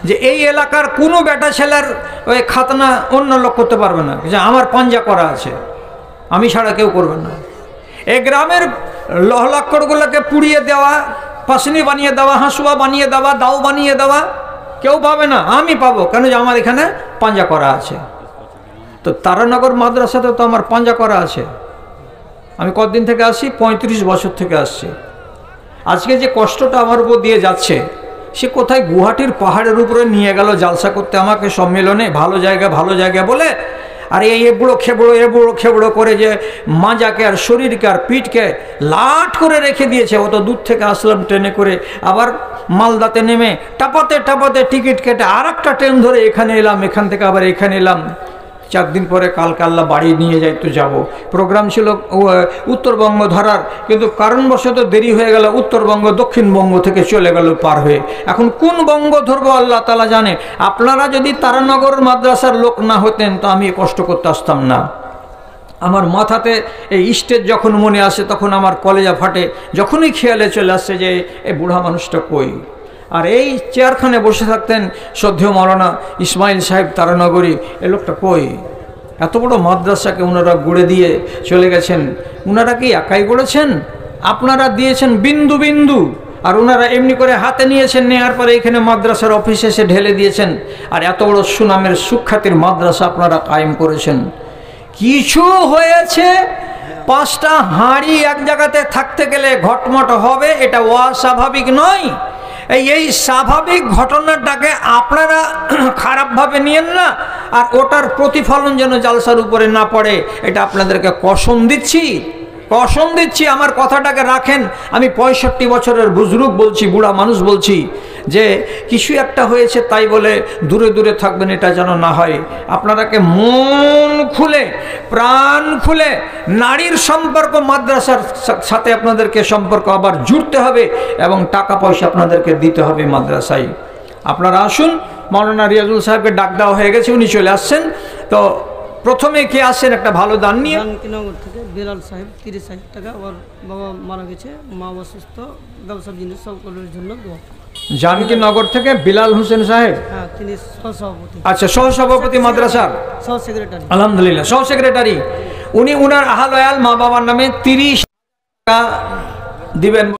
Speaker 1: যে এই এলাকার কোনো বেটা ছেলের ওই খাতনা অন্য লোক করতে পারবে না, যে আমার পাঞ্জা করা আছে, আমি ছাড়া কেউ করবে না। এই গ্রামের লহলাক্কড়গুলোকে পুড়িয়ে দেওয়া, পাসনি বানিয়ে দেওয়া, হাঁসুয়া বানিয়ে দেওয়া, দাও বানিয়ে দেওয়া কেউ পাবে না, আমি পাবো। কেন? যে আমার এখানে পাঞ্জা করা আছে। তো তারানগর মাদ্রাসাতে তো আমার পাঞ্জা করা আছে। আমি কতদিন থেকে আসছি? 35 বছর থেকে আসছি। আজকে যে কষ্টটা আমার উপর দিয়ে যাচ্ছে, সে কোথায় গুয়াহাটির পাহাড়ের উপরে নিয়ে গেল জালসা করতে আমাকে সম্মেলনে, ভালো জায়গা বলে, আর এই এবুড়ো খেবড়ো করে যে মাজাকে আর শরীরকে আর পিঠকে লাট করে রেখে দিয়েছে। অত দূর থেকে আসলাম ট্রেনে করে, আবার মালদাতে নেমে টাপাতে টিকিট কেটে আর একটা ট্রেন ধরে এখানে এলাম, এখান থেকে আবার এখানে এলাম। 4 দিন পরে কালকে আল্লাহ বাড়ি নিয়ে যাই তো যাব। প্রোগ্রাম ছিল উত্তরবঙ্গ ধরার, কিন্তু কারণবশত দেরি হয়ে গেল, উত্তরবঙ্গ দক্ষিণবঙ্গ থেকে চলে গেল পার হয়ে। এখন কোন বঙ্গ ধরবো আল্লাহ তাআলা জানে। আপনারা যদি তারানগর মাদ্রাসার লোক না হতেন তো আমি কষ্ট করতে আসতাম না। আমার মাথাতে এই স্টেজ যখন মনে আসে তখন আমার কলেজা ফাটে, যখনই খেয়ালে চলে আসছে যে এই বুড়া মানুষটা কই। আর এই চেয়ারখানে বসে থাকতেন শ্রদ্ধেয় মাওলানা ইসমাইল সাহেব তারানগরী, এ লোকটা কই। এত বড় মাদ্রাসাকে ওনারা গড়ে দিয়ে চলে গেছেন। ওনারা কি একাই গড়েছেন? আপনারা দিয়েছেন বিন্দু বিন্দু, আর ওনারা এমনি করে হাতে নিয়েছেন, নেওয়ার পরে এখানে মাদ্রাসার অফিসে এসে ঢেলে দিয়েছেন। আর এত বড় সুনামের সুখ্যাতির মাদ্রাসা আপনারা কায়েম করেছেন। কিছু হয়েছে, 5টা হাঁড়ি এক জায়গাতে থাকতে গেলে ঘটমট হবে, এটা অস্বাভাবিক নয়। এই স্বাভাবিক ঘটনাটাকে আপনারা খারাপভাবে নিয়েন না, আর ওটার প্রতিফলন যেন জালসার উপরে না পড়ে, এটা আপনাদেরকে কসম দিচ্ছি। আমার কথাটাকে রাখেন। আমি 65 বছরের বুজরুগ বলছি, বুড়া মানুষ বলছি, যে কিছু একটা হয়েছে তাই বলে দূরে থাকবেন, এটা যেন না হয়। আপনারাকে মন খুলে, প্রাণ খুলে নারীর সম্পর্ক মাদ্রাসার সাথে আপনাদেরকে সম্পর্ক আবার জুড়তে হবে, এবং টাকা পয়সা আপনাদেরকে দিতে হবে মাদ্রাসায়। আপনারা আসুন, মাওলানা রিয়াজুল সাহেবকে ডাক দেওয়া হয়ে গেছে, উনি চলে আসছেন। তো প্রথমে কে আসেন একটা ভালো দান নিয়ে?
Speaker 2: জানকীনগর থেকে বিলাল সাহেব 30,000 টাকা। ওর বাবা মারা গেছে, মা অসুস্থ, ব্যবসা জিনিস সকলের জন্য দোয়া।
Speaker 1: জানকীনগর থেকে বিলাল হোসেন সাহেব,
Speaker 2: হ্যাঁ, তিনি সহসভাপতি।
Speaker 1: আচ্ছা, সহসভাপতি মাদ্রাসার,
Speaker 2: সহ সেক্রেটারি,
Speaker 1: আলহামদুলিল্লাহ, সহ সেক্রেটারি। উনি উনার আহাল মা বাবার নামে 30 টাকা দিবেন।